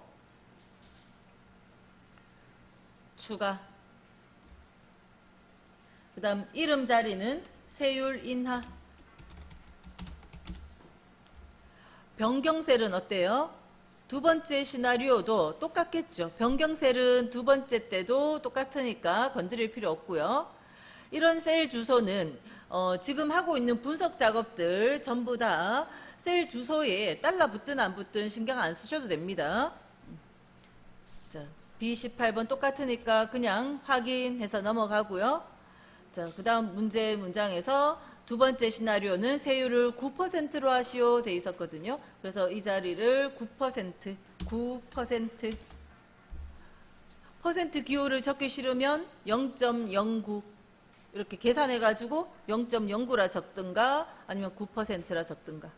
추가. 그 다음 이름 자리는 세율 인하. 변경셀은 어때요? 두 번째 시나리오도 똑같겠죠. 변경셀은 두 번째 때도 똑같으니까 건드릴 필요 없고요. 이런 셀 주소는 지금 하고 있는 분석 작업들 전부 다 셀 주소에 달라붙든 안 붙든 신경 안 쓰셔도 됩니다. 자, B18번 똑같으니까 그냥 확인해서 넘어가고요. 자, 그 다음 문제 문장에서 두 번째 시나리오는 세율을 9%로 하시오 돼 있었거든요. 그래서 이 자리를 9% 퍼센트 기호를 적기 싫으면 0.09 이렇게 계산해 가지고 0.09라 적든가 아니면 9%라 적든가.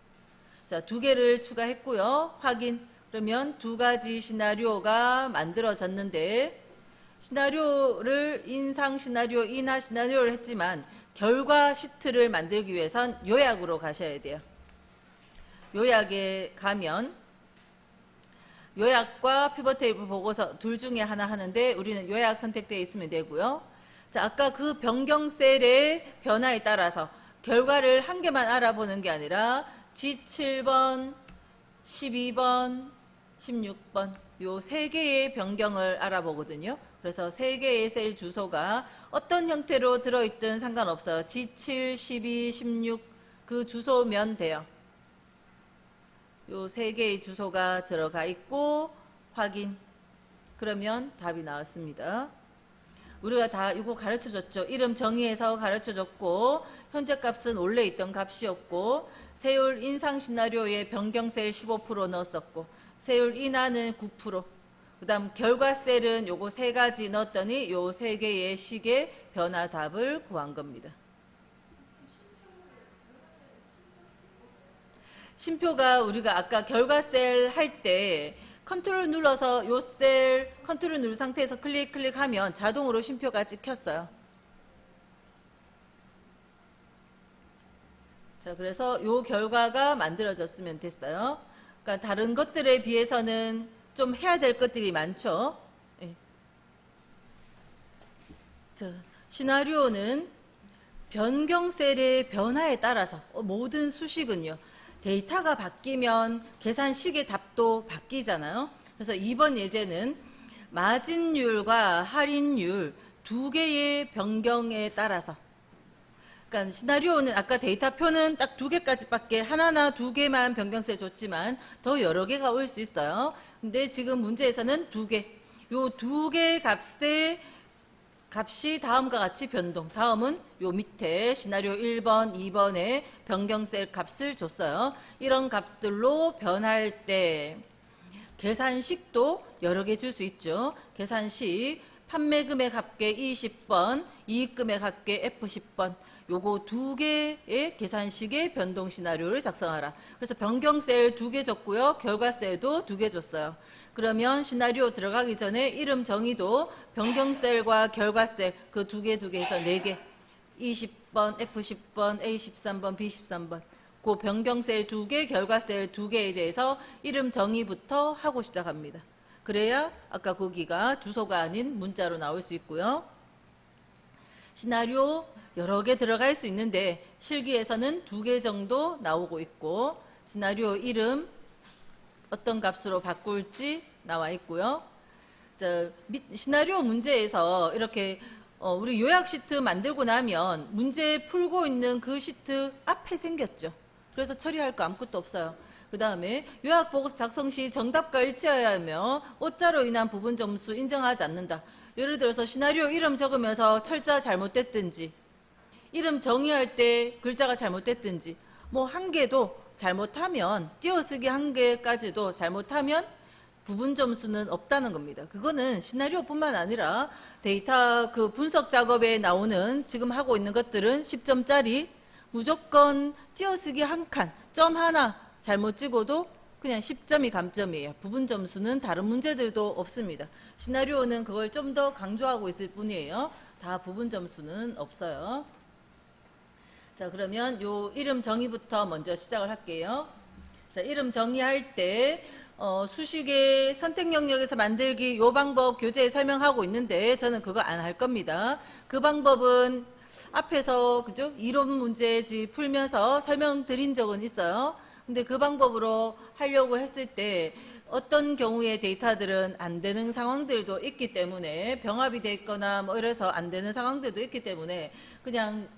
자, 두 개를 추가했고요. 확인. 그러면 두 가지 시나리오가 만들어졌는데 시나리오를 인상 시나리오, 인하 시나리오를 했지만 결과 시트를 만들기 위해선 요약으로 가셔야 돼요. 요약에 가면 요약과 피벗 테이블 보고서 둘 중에 하나 하는데 우리는 요약 선택되어 있으면 되고요. 자, 아까 그 변경 셀의 변화에 따라서 결과를 한 개만 알아보는 게 아니라 G7번, 12번, 16번 요 세 개의 변경을 알아보거든요. 그래서 세 개의 셀 주소가 어떤 형태로 들어있든 상관없어요. G7, 12, 16 그 주소면 돼요. 요 세 개의 주소가 들어가 있고 확인. 그러면 답이 나왔습니다. 우리가 다 이거 가르쳐 줬죠. 이름 정의해서 가르쳐 줬고 현재 값은 원래 있던 값이었고 세율 인상 시나리오에 변경 셀 15% 넣었었고 세율 인하는 9%. 그 다음 결과 셀은 요거 세 가지 넣었더니 요 세 개의 식의 변화 답을 구한 겁니다. 심표가 우리가 아까 결과 셀 할 때 컨트롤 눌러서 요 셀 컨트롤 누른 상태에서 클릭하면 자동으로 심표가 찍혔어요. 자, 그래서 요 결과가 만들어졌으면 됐어요. 그러니까 다른 것들에 비해서는 좀 해야 될 것들이 많죠. 예. 자, 시나리오는 변경 셀의 변화에 따라서 모든 수식은요. 데이터가 바뀌면 계산식의 답도 바뀌잖아요. 그래서 이번 예제는 마진율과 할인율 두 개의 변경에 따라서 그러니까 시나리오는 아까 데이터표는 딱 두 개까지밖에 하나나 두 개만 변경세 줬지만 더 여러 개가 올 수 있어요. 근데 지금 문제에서는 두 개. 요 두 개 값의 값이 다음과 같이 변동. 다음은 요 밑에 시나리오 1번, 2번에 변경셀 값을 줬어요. 이런 값들로 변할 때 계산식도 여러 개 줄 수 있죠. 계산식 판매금액 합계 20번, 이익금액 합계 F10번. 요거 두 개의 계산식의 변동 시나리오를 작성하라. 그래서 변경셀 두 개 줬고요. 결과셀도 두 개 줬어요. 그러면 시나리오 들어가기 전에 이름 정의도 변경셀과 결과셀 그 두 개 해서 네 개. 20번, F10번, A13번, B13번. 그 변경셀 두 개, 결과셀 두 개에 대해서 이름 정의부터 하고 시작합니다. 그래야 아까 거기가 주소가 아닌 문자로 나올 수 있고요. 시나리오 여러 개 들어갈 수 있는데 실기에서는 두 개 정도 나오고 있고 시나리오 이름 어떤 값으로 바꿀지 나와 있고요. 자, 시나리오 문제에서 이렇게 우리 요약 시트 만들고 나면 문제 풀고 있는 그 시트 앞에 생겼죠. 그래서 처리할 거 아무것도 없어요. 그 다음에 요약 보고서 작성 시 정답과 일치해야 하며 오자로 인한 부분 점수 인정하지 않는다. 예를 들어서 시나리오 이름 적으면서 철자 잘못됐든지 이름 정의할 때 글자가 잘못됐든지 뭐 한 개도 잘못하면 띄어쓰기 한 개까지도 잘못하면 부분 점수는 없다는 겁니다. 그거는 시나리오뿐만 아니라 데이터 그 분석 작업에 나오는 지금 하고 있는 것들은 10점짜리 무조건 띄어쓰기 한 칸, 점 하나 잘못 찍어도 그냥 10점이 감점이에요. 부분 점수는 다른 문제들도 없습니다. 시나리오는 그걸 좀 더 강조하고 있을 뿐이에요. 다 부분 점수는 없어요. 자, 그러면 요 이름 정의부터 먼저 시작을 할게요. 자, 이름 정의할 때 수식의 선택 영역에서 만들기 요 방법 교재에 설명하고 있는데 저는 그거 안 할 겁니다. 그 방법은 앞에서 그죠? 이론 문제지 풀면서 설명드린 적은 있어요. 근데 그 방법으로 하려고 했을 때 어떤 경우에 데이터들은 안 되는 상황들도 있기 때문에 병합이 돼 있거나 뭐 이래서 안 되는 상황들도 있기 때문에 그냥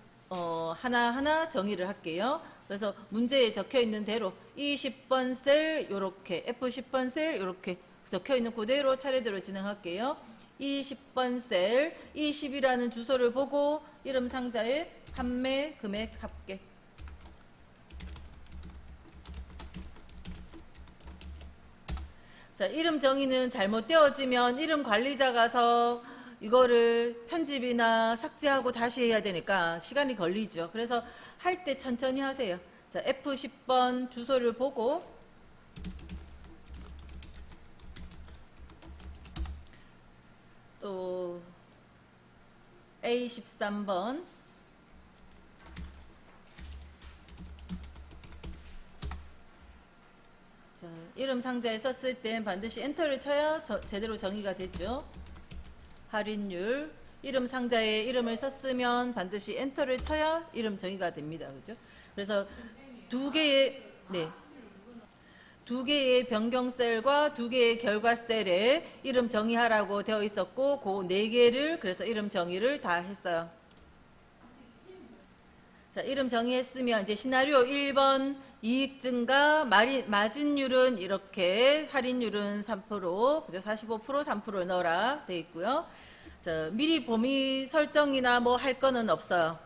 하나하나 정의를 할게요. 그래서 문제에 적혀 있는 대로 이 10번 셀 요렇게 F10번 셀 요렇게 적혀 있는 그대로 차례대로 진행할게요. 이 10번 셀 이 10이라는 주소를 보고 이름 상자에 판매 금액 합계. 자, 이름 정의는 잘못되어지면 이름 관리자 가서 이거를 편집이나 삭제하고 다시 해야 되니까 시간이 걸리죠. 그래서 할 때 천천히 하세요. 자, F10번 주소를 보고 또 A13번 자, 이름 상자에 썼을 땐 반드시 엔터를 쳐야 제대로 정의가 되죠. 할인율 이름 상자에 이름을 썼으면 반드시 엔터를 쳐야 이름 정의가 됩니다. 그죠? 그래서 두 개의 변경 셀과 두 개의 결과 셀에 이름 정의하라고 되어 있었고 그 네 개를 그래서 이름 정의를 다 했어요. 자, 이름 정의했으면 이제 시나리오 1번 이익 증가 마진율은 이렇게 할인율은 3% 그죠? 45% 3%를 넣어라 돼 있고요. 자, 미리 범위 설정이나 뭐 할 거는 없어요.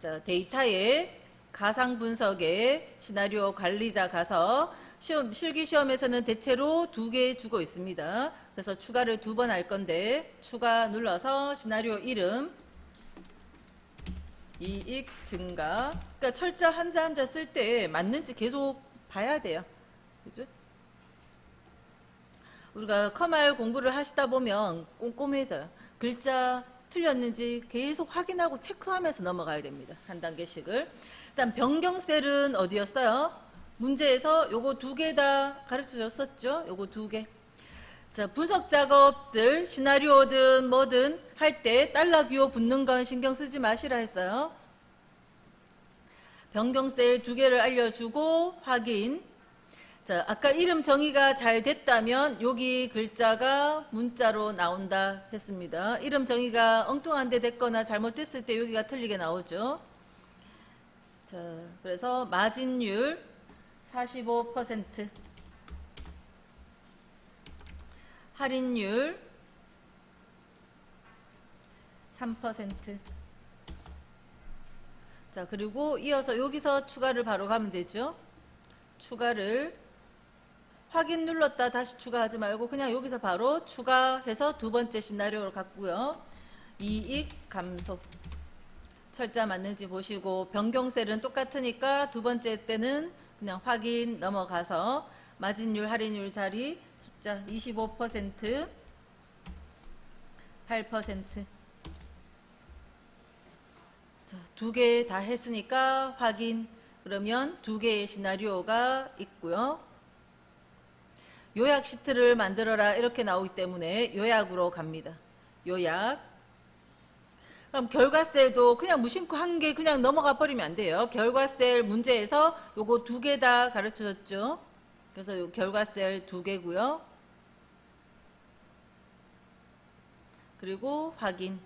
자, 데이터에 가상 분석에 시나리오 관리자 가서 실기 시험에서는 대체로 2개 주고 있습니다. 그래서 추가를 2번 할 건데 추가 눌러서 시나리오 이름 이익 증가. 그러니까 철자 한자 한자 쓸 때 맞는지 계속 봐야 돼요. 그죠? 우리가 커말 공부를 하시다 보면 꼼꼼해져요. 글자 틀렸는지 계속 확인하고 체크하면서 넘어가야 됩니다. 한 단계씩을. 일단 변경셀은 어디였어요? 문제에서 요거 2개 다 가르쳐 줬었죠? 요거 2개. 자, 분석 작업들, 시나리오든 뭐든 할 때 달러 기호 붙는 건 신경 쓰지 마시라 했어요. 변경셀 2개를 알려주고 확인. 자, 아까 이름 정의가 잘 됐다면 여기 글자가 문자로 나온다 했습니다. 이름 정의가 엉뚱한 데 됐거나 잘못됐을 때 여기가 틀리게 나오죠. 자, 그래서 마진율 45%, 할인율 3%. 자, 그리고 이어서 여기서 추가를 바로 가면 되죠. 추가를 확인 눌렀다 다시 추가하지 말고 그냥 여기서 바로 추가해서 2번째 시나리오를 갔고요. 이익 감소. 철자 맞는지 보시고 변경셀은 똑같으니까 2번째 때는 그냥 확인 넘어가서 마진율 할인율 자리 숫자 25%, 8%. 자, 2개 다 했으니까 확인. 그러면 2개의 시나리오가 있고요. 요약 시트를 만들어라 이렇게 나오기 때문에 요약으로 갑니다. 요약. 그럼 결과셀도 그냥 무심코 한 개 그냥 넘어가 버리면 안 돼요. 결과셀 문제에서 요거 2개 다 가르쳐 줬죠. 그래서 요 결과셀 2개고요. 그리고 확인.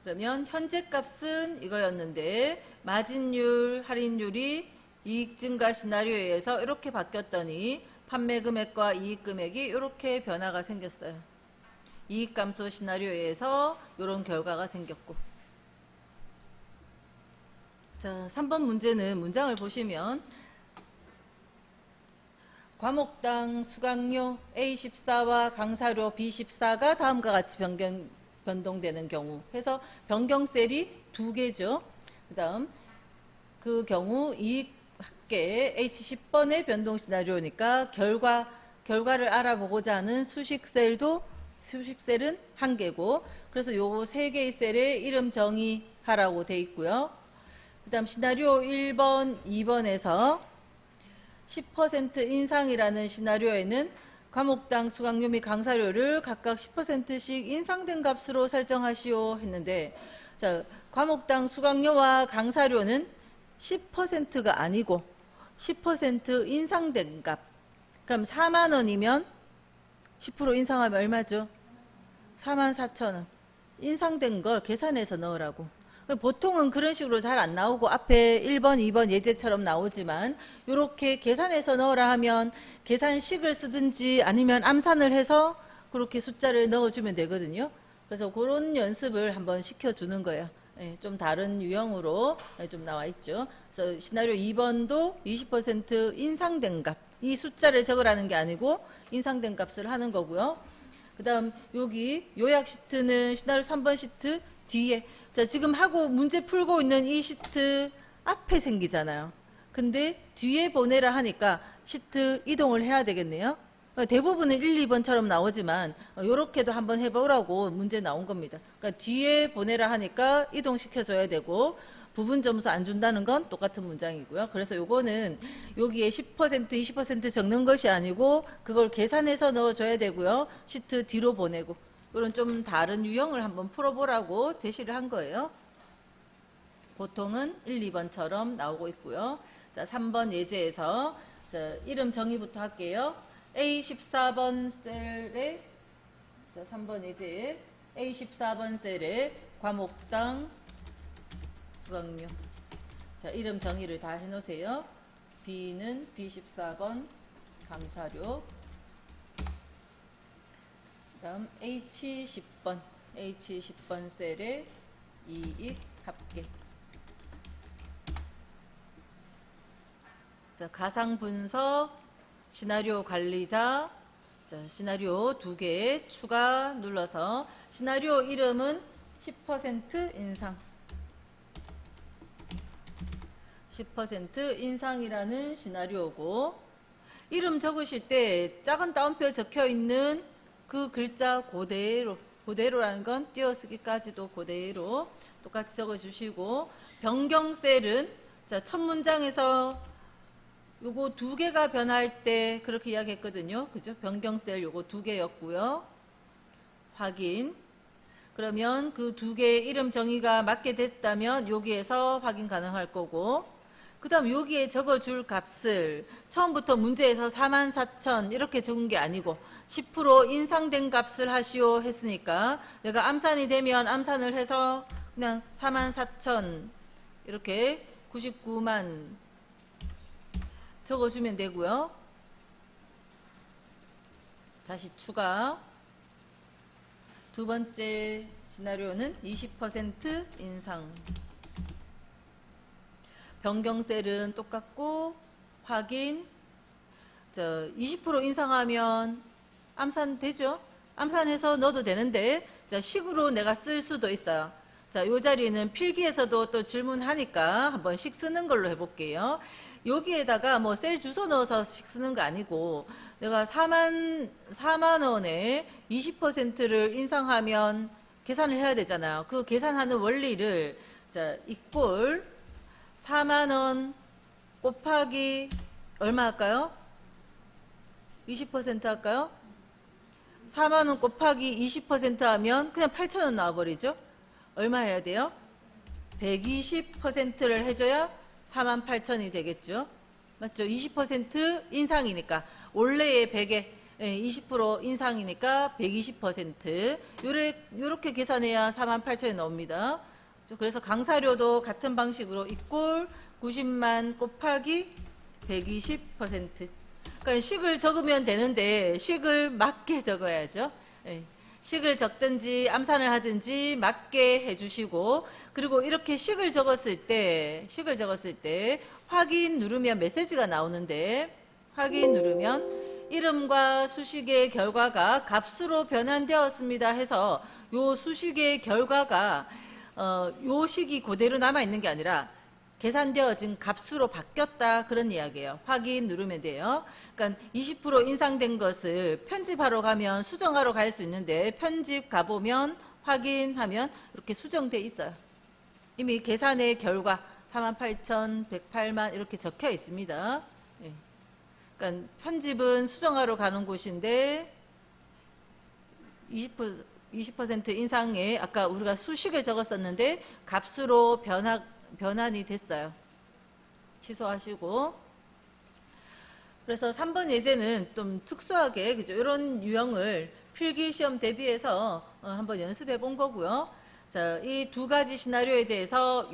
그러면 현재 값은 이거였는데 마진율, 할인율이 이익 증가 시나리오에서 이렇게 바뀌었더니 판매 금액과 이익 금액이 이렇게 변화가 생겼어요. 이익 감소 시나리오에서 이런 결과가 생겼고. 자, 3번 문제는 문장을 보시면 과목당 수강료 A14와 강사료 B14가 다음과 같이 변동되는 경우 해서 변경셀이 2개죠. 그 다음 그 경우 이익 개, H10번의 변동 시나리오니까 결과를 알아보고자 하는 수식셀은 1개고, 그래서 요 3개의 셀에 이름 정의하라고 돼 있고요. 그 다음 시나리오 1번, 2번에서 10% 인상이라는 시나리오에는 과목당 수강료 및 강사료를 각각 10%씩 인상된 값으로 설정하시오 했는데, 자, 과목당 수강료와 강사료는 10%가 아니고 10% 인상된 값. 그럼 4만 원이면 10% 인상하면 얼마죠? 44,000원. 인상된 걸 계산해서 넣으라고. 보통은 그런 식으로 잘 안 나오고 앞에 1번, 2번 예제처럼 나오지만 이렇게 계산해서 넣으라 하면 계산식을 쓰든지 아니면 암산을 해서 그렇게 숫자를 넣어주면 되거든요. 그래서 그런 연습을 한번 시켜주는 거예요. 좀 다른 유형으로 좀 나와 있죠. 그래서 시나리오 2번도 20% 인상된 값. 이 숫자를 적으라는 게 아니고 인상된 값을 하는 거고요. 그 다음 여기 요약 시트는 시나리오 3번 시트 뒤에, 자, 지금 하고 문제 풀고 있는 이 시트 앞에 생기잖아요. 근데 뒤에 보내라 하니까 시트 이동을 해야 되겠네요. 대부분은 1, 2번처럼 나오지만 이렇게도 한번 해보라고 문제 나온 겁니다. 그러니까 뒤에 보내라 하니까 이동시켜줘야 되고, 부분 점수 안 준다는 건 똑같은 문장이고요. 그래서 요거는 여기에 10%, 20% 적는 것이 아니고 그걸 계산해서 넣어줘야 되고요. 시트 뒤로 보내고, 이런 좀 다른 유형을 한번 풀어보라고 제시를 한 거예요. 보통은 1, 2번처럼 나오고 있고요. 자, 3번 예제에서 자, 이름 정의부터 할게요. A14번 셀에, 자, 3번 예제 A14번 셀에 과목당 수강료. 자, 이름 정의를 다 해놓으세요. B는 B14번 강사료. 그 다음 H10번 셀에 이익 합계. 자, 가상 분석, 시나리오 관리자, 자, 시나리오 2개 추가 눌러서 시나리오 이름은 10% 인상. 10% 인상이라는 시나리오고, 이름 적으실 때 작은 따옴표에 적혀 있는 그 글자 그대로라는 건 띄어쓰기까지도 그대로 똑같이 적어주시고, 변경 셀은 자, 첫 문장에서 요거 2개가 변할 때 그렇게 이야기했거든요. 그죠? 변경 셀 요거 2개였고요. 확인. 그러면 그 2개의 이름 정의가 맞게 됐다면 여기에서 확인 가능할 거고, 그 다음 여기에 적어줄 값을 처음부터 문제에서 44,000 이렇게 적은 게 아니고 10% 인상된 값을 하시오 했으니까 내가 암산이 되면 암산을 해서 그냥 44,000 이렇게 99만 적어주면 되고요. 다시 추가. 두 번째 시나리오는 20% 인상. 변경셀은 똑같고 확인. 20% 인상하면 암산 되죠? 암산해서 넣어도 되는데, 자, 식으로 내가 쓸 수도 있어요. 자, 요 자리는 필기에서도 또 질문하니까 한번 식 쓰는 걸로 해볼게요. 여기에다가 뭐 셀 주소 넣어서 식 쓰는 거 아니고, 내가 4만 원에 20%를 인상하면 계산을 해야 되잖아요. 그 계산하는 원리를, 자, 이꼴 4만 원 곱하기 얼마 할까요? 20% 할까요? 4만 원 곱하기 20% 하면 그냥 8,000원 나와버리죠? 얼마 해야 돼요? 120%를 해줘야 48,000이 되겠죠? 맞죠? 20% 인상이니까. 원래의 100에 20% 인상이니까 120%. 요렇게 계산해야 48,000이 나옵니다. 그래서 강사료도 같은 방식으로 이꼴 90만 곱하기 120%. 그러니까 식을 적으면 되는데 식을 맞게 적어야죠. 식을 적든지 암산을 하든지 맞게 해주시고, 그리고 이렇게 식을 적었을 때 확인 누르면 메시지가 나오는데, 확인 누르면 이름과 수식의 결과가 값으로 변환되었습니다 해서 요 수식의 결과가 요 식이 그대로 남아 있는 게 아니라 계산되어진 값으로 바뀌었다 그런 이야기예요. 확인 누르면 돼요. 그러니까 20% 인상된 것을 편집하러 가면 수정하러 갈 수 있는데 편집 가보면 확인하면 이렇게 수정돼 있어요. 이미 계산의 결과 48,108만 이렇게 적혀 있습니다. 예. 그러니까 편집은 수정하러 가는 곳인데 20% 인상에 아까 우리가 수식을 적었었는데 값으로 변환이 됐어요. 취소하시고. 그래서 3번 예제는 좀 특수하게 그죠? 이런 유형을 필기시험 대비해서 한번 연습해 본 거고요. 자, 이 두 가지 시나리오에 대해서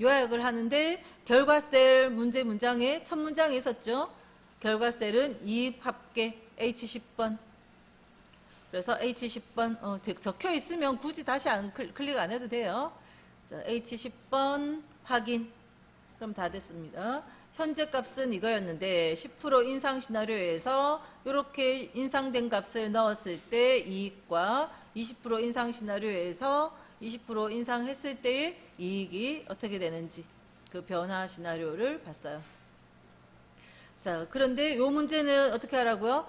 요약을 하는데 결과셀 문제 문장에 첫 문장에 있었죠. 결과셀은 이익 합계 H10번. 그래서 H10번 적혀 있으면 굳이 다시 클릭 안 해도 돼요. 자, H10번 확인. 그럼 다 됐습니다. 현재 값은 이거였는데 10% 인상 시나리오에서 이렇게 인상된 값을 넣었을 때 이익과 20% 인상 시나리오에서 20% 인상했을 때의 이익이 어떻게 되는지 그 변화 시나리오를 봤어요. 자, 그런데 요 문제는 어떻게 하라고요?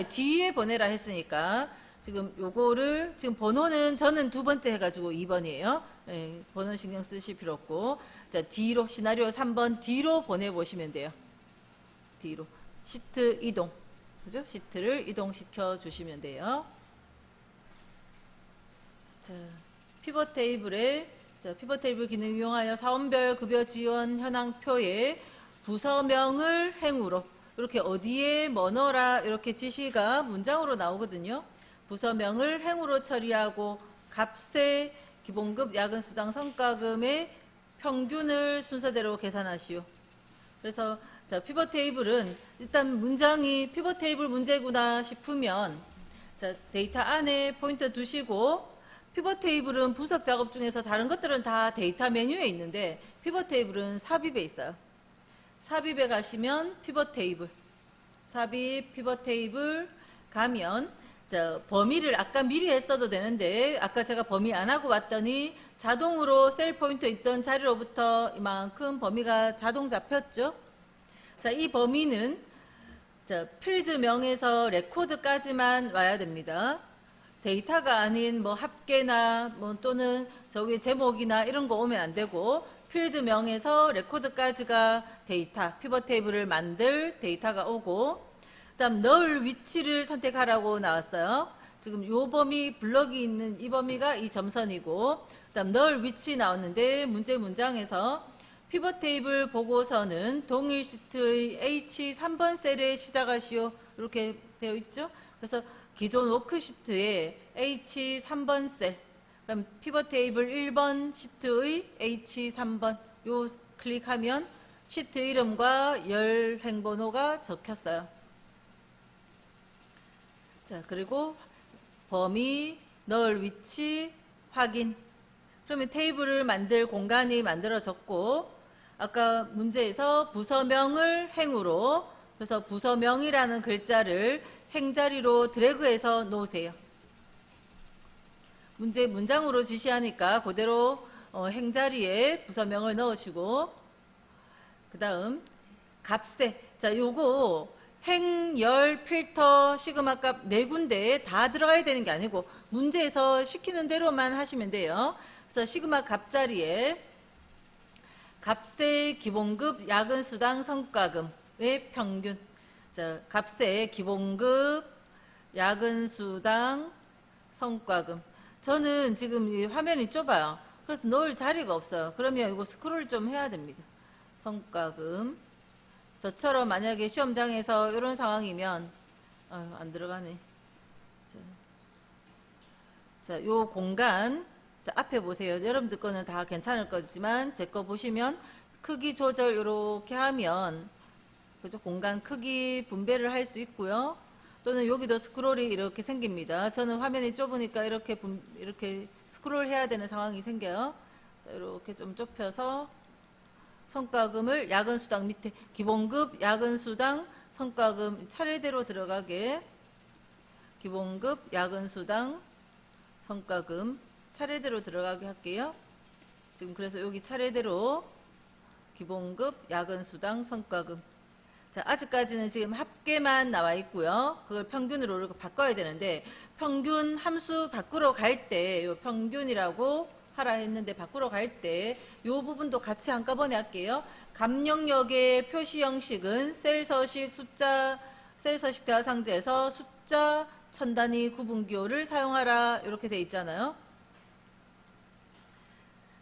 뒤에 보내라 했으니까 지금 요거를 지금 번호는 저는 두 번째 해가지고 2번이에요. 예, 번호 신경 쓰실 필요 없고 자 뒤로 시나리오 3번 뒤로 보내보시면 돼요. 뒤로 시트 이동 그죠? 시트를 이동시켜 주시면 돼요. 자, 피벗 테이블에 피벗 테이블 기능 이용하여 사원별 급여 지원 현황표에 부서명을 행으로 이렇게 어디에 뭐 넣어라 이렇게 지시가 문장으로 나오거든요. 부서명을 행으로 처리하고 값의 기본급 야근수당 성과금의 평균을 순서대로 계산하시오. 그래서 자, 피벗 테이블은 일단 문장이 피벗 테이블 문제구나 싶으면 자, 데이터 안에 포인터 두시고 피벗 테이블은 분석 작업 중에서 다른 것들은 다 데이터 메뉴에 있는데 피벗 테이블은 삽입에 있어요. 삽입에 가시면 피벗 테이블 삽입 피벗 테이블 가면 자, 범위를 아까 미리 했어도 되는데 아까 제가 범위 안 하고 왔더니 자동으로 셀 포인터 있던 자리로부터 이만큼 범위가 자동 잡혔죠. 자, 이 범위는 자, 필드명에서 레코드까지만 와야 됩니다. 데이터가 아닌 뭐 합계나 뭐 또는 저 위에 제목이나 이런 거 오면 안 되고 필드명에서 레코드까지가 데이터, 피벗 테이블을 만들 데이터가 오고 그다음 넣을 위치를 선택하라고 나왔어요. 지금 요 범위 블럭이 있는 이 범위가 이 점선이고 그다음 넣을 위치 나왔는데 문제 문장에서 피벗 테이블 보고서는 동일 시트의 H3번 셀에 시작하시오 이렇게 되어 있죠. 그래서 기존 워크시트에 H3번 셀 그럼 피벗 테이블 1번 시트의 H3번 요 클릭하면 시트 이름과 열 행번호가 적혔어요. 자, 그리고 범위, 넣을 위치, 확인. 그러면 테이블을 만들 공간이 만들어졌고 아까 문제에서 부서명을 행으로 그래서 부서명이라는 글자를 행자리로 드래그해서 놓으세요. 문제 문장으로 지시하니까 그대로 행자리에 부서명을 넣으시고 그 다음 값에 자 요거 행, 열, 필터, 시그마 값 네 군데에 다 들어가야 되는 게 아니고 문제에서 시키는 대로만 하시면 돼요. 그래서 시그마 값자리에 값의 기본급 야근수당 성과금의 평균 자, 값의 기본급 야근수당 성과금 저는 지금 이 화면이 좁아요. 그래서 넣을 자리가 없어요. 그러면 이거 스크롤 좀 해야 됩니다. 성과금 저처럼 만약에 시험장에서 이런 상황이면 안 들어가네. 자, 요 공간 자, 앞에 보세요. 여러분들 거는 다 괜찮을 거지만 제 거 보시면 크기 조절 이렇게 하면 그죠? 공간 크기 분배를 할 수 있고요. 또는 여기도 스크롤이 이렇게 생깁니다. 저는 화면이 좁으니까 이렇게 스크롤 해야 되는 상황이 생겨요. 자, 이렇게 좀 좁혀서 성과금을 야근수당 밑에 기본급 야근수당 성과금 차례대로 들어가게 기본급 야근수당 성과금 차례대로 들어가게 할게요. 지금 그래서 여기 차례대로 기본급, 야근수당, 성과금. 자, 아직까지는 지금 합계만 나와 있고요. 그걸 평균으로 이렇게 바꿔야 되는데, 평균 함수 바꾸러 갈 때, 요 평균이라고 하라 했는데 바꾸러 갈 때, 요 부분도 같이 한꺼번에 할게요. 감영역의 표시 형식은 셀 서식 대화 상자에서 숫자 천 단위 구분기호를 사용하라 이렇게 돼 있잖아요.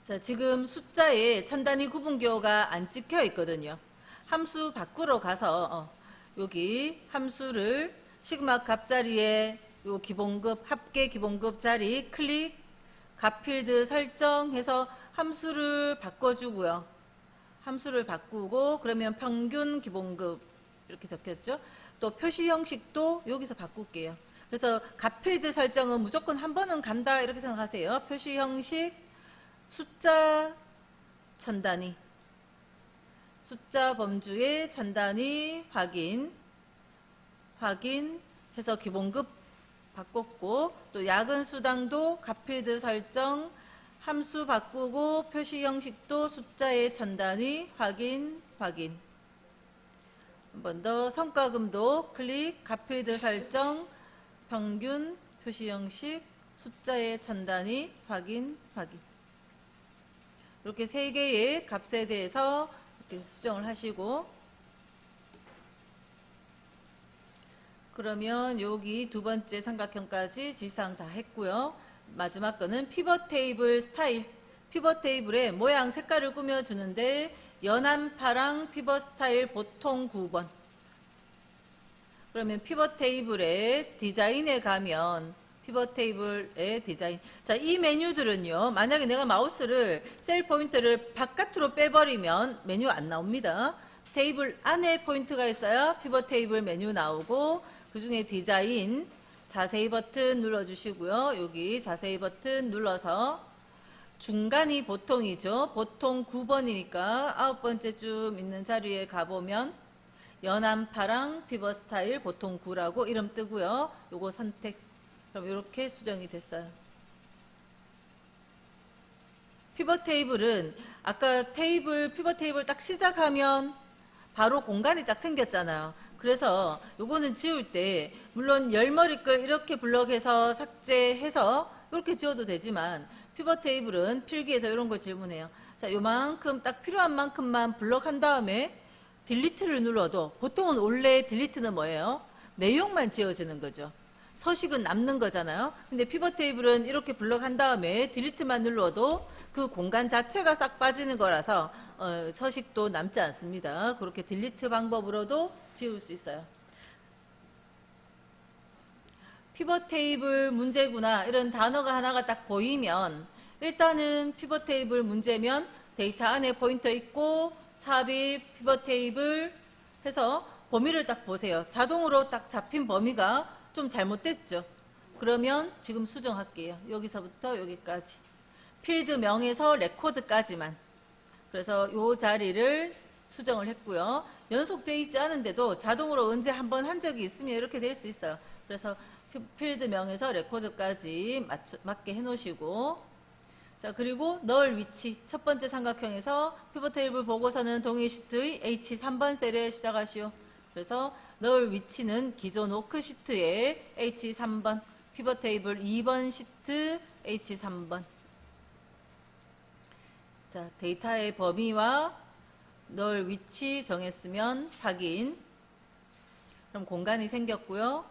자, 지금 숫자에 천 단위 구분기호가 안 찍혀 있거든요. 함수 바꾸러 가서 여기 함수를 시그마 값 자리에 요 기본급 합계 기본급 자리 클릭 값필드 설정해서 함수를 바꿔주고요. 함수를 바꾸고 그러면 평균 기본급 이렇게 적혔죠. 또 표시 형식도 여기서 바꿀게요. 그래서 값필드 설정은 무조건 한 번은 간다 이렇게 생각하세요. 표시 형식 숫자 천 단위 숫자 범주의 천 단위 확인 해서 기본급 바꿨고 또 야근 수당도 값필드 설정 함수 바꾸고 표시 형식도 숫자의 천 단위 확인 한 번 더 성과금도 클릭 값필드 설정 평균 표시 형식 숫자의 천 단위 확인 이렇게 세 개의 값에 대해서 이렇게 수정을 하시고 그러면 여기 두 번째 삼각형까지 지시사항 다 했고요. 마지막 거는 피벗 테이블 스타일. 피벗 테이블에 모양 색깔을 꾸며주는데 연한 파랑 피벗 스타일 보통 9번. 그러면 피벗 테이블의 디자인에 가면 피벗 테이블의 디자인. 자, 이 메뉴들은요. 만약에 내가 마우스를 셀 포인터를 바깥으로 빼버리면 메뉴 안 나옵니다. 테이블 안에 포인트가 있어야 피벗 테이블 메뉴 나오고 그 중에 디자인 자세히 버튼 눌러주시고요. 여기 자세히 버튼 눌러서 중간이 보통이죠. 보통 9번이니까 9번째쯤 있는 자리에 가보면 연한 파랑 피벗 스타일 보통 9라고 이름 뜨고요. 요거 선택. 그럼 이렇게 수정이 됐어요. 피벗 테이블은 아까 피벗 테이블 딱 시작하면 바로 공간이 딱 생겼잖아요. 그래서 요거는 지울 때 물론 열머리글 이렇게 블럭해서 삭제해서 이렇게 지워도 되지만 피벗 테이블은 필기에서 이런 걸 질문해요. 자, 요만큼 딱 필요한 만큼만 블럭한 다음에 딜리트를 눌러도 보통은 원래 딜리트는 뭐예요? 내용만 지워지는 거죠. 서식은 남는 거잖아요. 근데 피벗 테이블은 이렇게 블럭한 다음에 딜리트만 눌러도 그 공간 자체가 싹 빠지는 거라서 서식도 남지 않습니다. 그렇게 딜리트 방법으로도 지울 수 있어요. 피벗 테이블 문제구나 이런 단어가 하나가 딱 보이면 일단은 피벗 테이블 문제면 데이터 안에 포인터 있고 삽입 피벗 테이블 해서 범위를 딱 보세요. 자동으로 딱 잡힌 범위가 좀 잘못됐죠. 그러면 지금 수정할게요. 여기서부터 여기까지. 필드명에서 레코드까지만. 그래서 이 자리를 수정을 했고요. 연속되어 있지 않은데도 자동으로 언제 한번 한 적이 있으면 이렇게 될 수 있어요. 그래서 필드명에서 레코드까지 맞게 해놓으시고 자, 그리고 넣을 위치. 첫 번째 삼각형에서 피벗 테이블 보고서는 동일 시트의 H3번 셀에 시작하시오. 그래서 넣을 위치는 기존 워크시트의 H3번, 피벗 테이블 2번 시트 H3번. 자, 데이터의 범위와 넣을 위치 정했으면 확인. 그럼 공간이 생겼고요.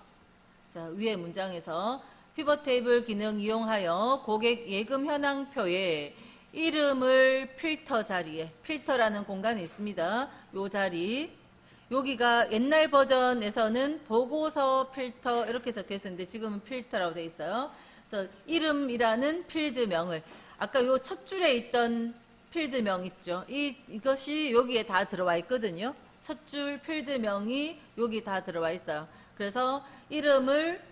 자, 위에 문장에서 피벗 테이블 기능 이용하여 고객 예금 현황표에 이름을 필터 자리에, 필터라는 공간이 있습니다. 요 자리. 여기가 옛날 버전에서는 보고서 필터 이렇게 적혀 있었는데 지금은 필터라고 되어 있어요. 그래서 이름이라는 필드명을 아까 요 첫 줄에 있던 필드명 있죠. 이것이 여기에 다 들어와 있거든요. 첫 줄 필드명이 여기 다 들어와 있어요. 그래서 이름을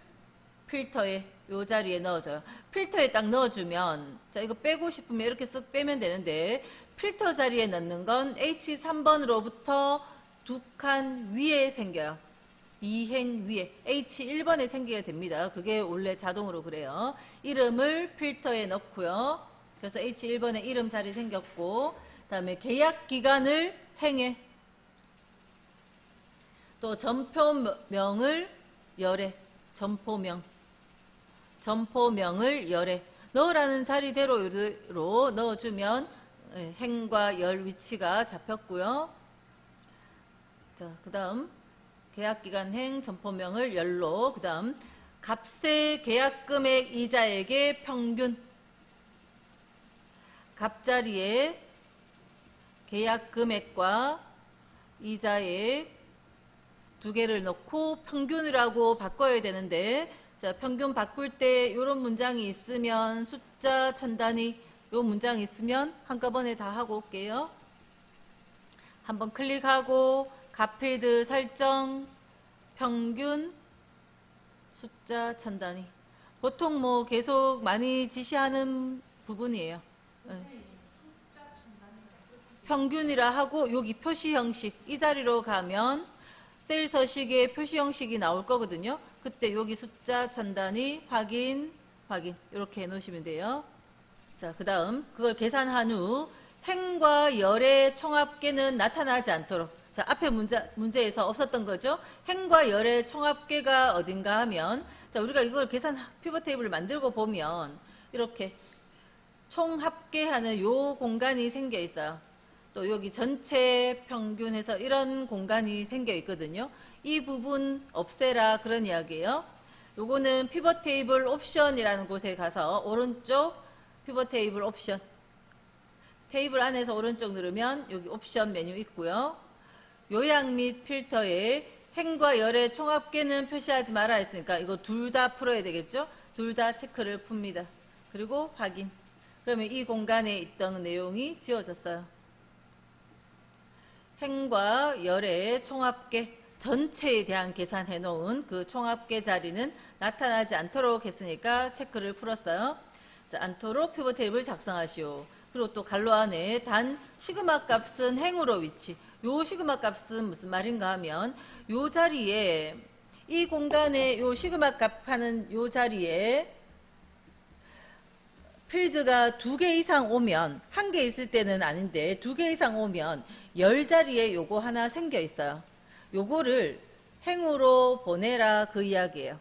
필터에 요 자리에 넣어줘요. 필터에 딱 넣어주면 자 이거 빼고 싶으면 이렇게 쓱 빼면 되는데 필터 자리에 넣는 건 H3번으로부터 두 칸 위에 생겨요. 2행 위에 H1번에 생기게 됩니다. 그게 원래 자동으로 그래요. 이름을 필터에 넣고요. 그래서 H1번에 이름 자리 생겼고 그다음에 계약 기간을 행해. 또 점포명을 열해. 점포명을 열해. 넣으라는 자리대로 넣어주면 행과 열 위치가 잡혔고요. 자, 그 다음 계약기간 행 점포명을 열로. 그 다음 값의 계약금액 이자액의 평균. 값자리에 계약금액과 이자액 두 개를 넣고 평균이라고 바꿔야 되는데, 자, 평균 바꿀 때 이런 문장이 있으면 숫자 천 단위 요 문장이 있으면 한꺼번에 다 하고 올게요. 한번 클릭하고 값필드 설정 평균 숫자 천 단위. 보통 뭐 계속 많이 지시하는 부분이에요. 평균이라 하고 여기 표시 형식 이 자리로 가면 셀 서식에 표시 형식이 나올 거거든요. 그때 여기 숫자 천 단위 확인 이렇게 해 놓으시면 돼요. 자, 그 다음 그걸 계산한 후 행과 열의 총합계는 나타나지 않도록. 자, 앞에 문제에서 없었던 거죠. 행과 열의 총합계가 어딘가 하면, 자, 우리가 이걸 피벗 테이블을 만들고 보면 이렇게 총합계하는 요 공간이 생겨 있어요. 또 여기 전체 평균해서 이런 공간이 생겨 있거든요. 이 부분 없애라 그런 이야기예요. 요거는 피벗 테이블 옵션이라는 곳에 가서 오른쪽 피벗 테이블 옵션, 테이블 안에서 오른쪽 누르면 여기 옵션 메뉴 있고요. 요약 및 필터에 행과 열의 총합계는 표시하지 마라 했으니까 이거 둘 다 풀어야 되겠죠. 둘 다 체크를 풉니다. 그리고 확인. 그러면 이 공간에 있던 내용이 지워졌어요. 행과 열의 총합계 전체에 대한 계산해 놓은 그 총합계 자리는 나타나지 않도록 했으니까 체크를 풀었어요. 자, 않도록 피벗 테이블 작성하시오. 그리고 또 갈로 안에 단 시그마 값은 행으로 위치. 요 시그마 값은 무슨 말인가 하면 요 자리에 이 공간에 요 시그마 값 하는 요 자리에 필드가 2개 이상 오면, 1개 있을 때는 아닌데 2개 이상 오면 열 자리에 요거 하나 생겨 있어요. 요거를 행으로 보내라 그 이야기예요.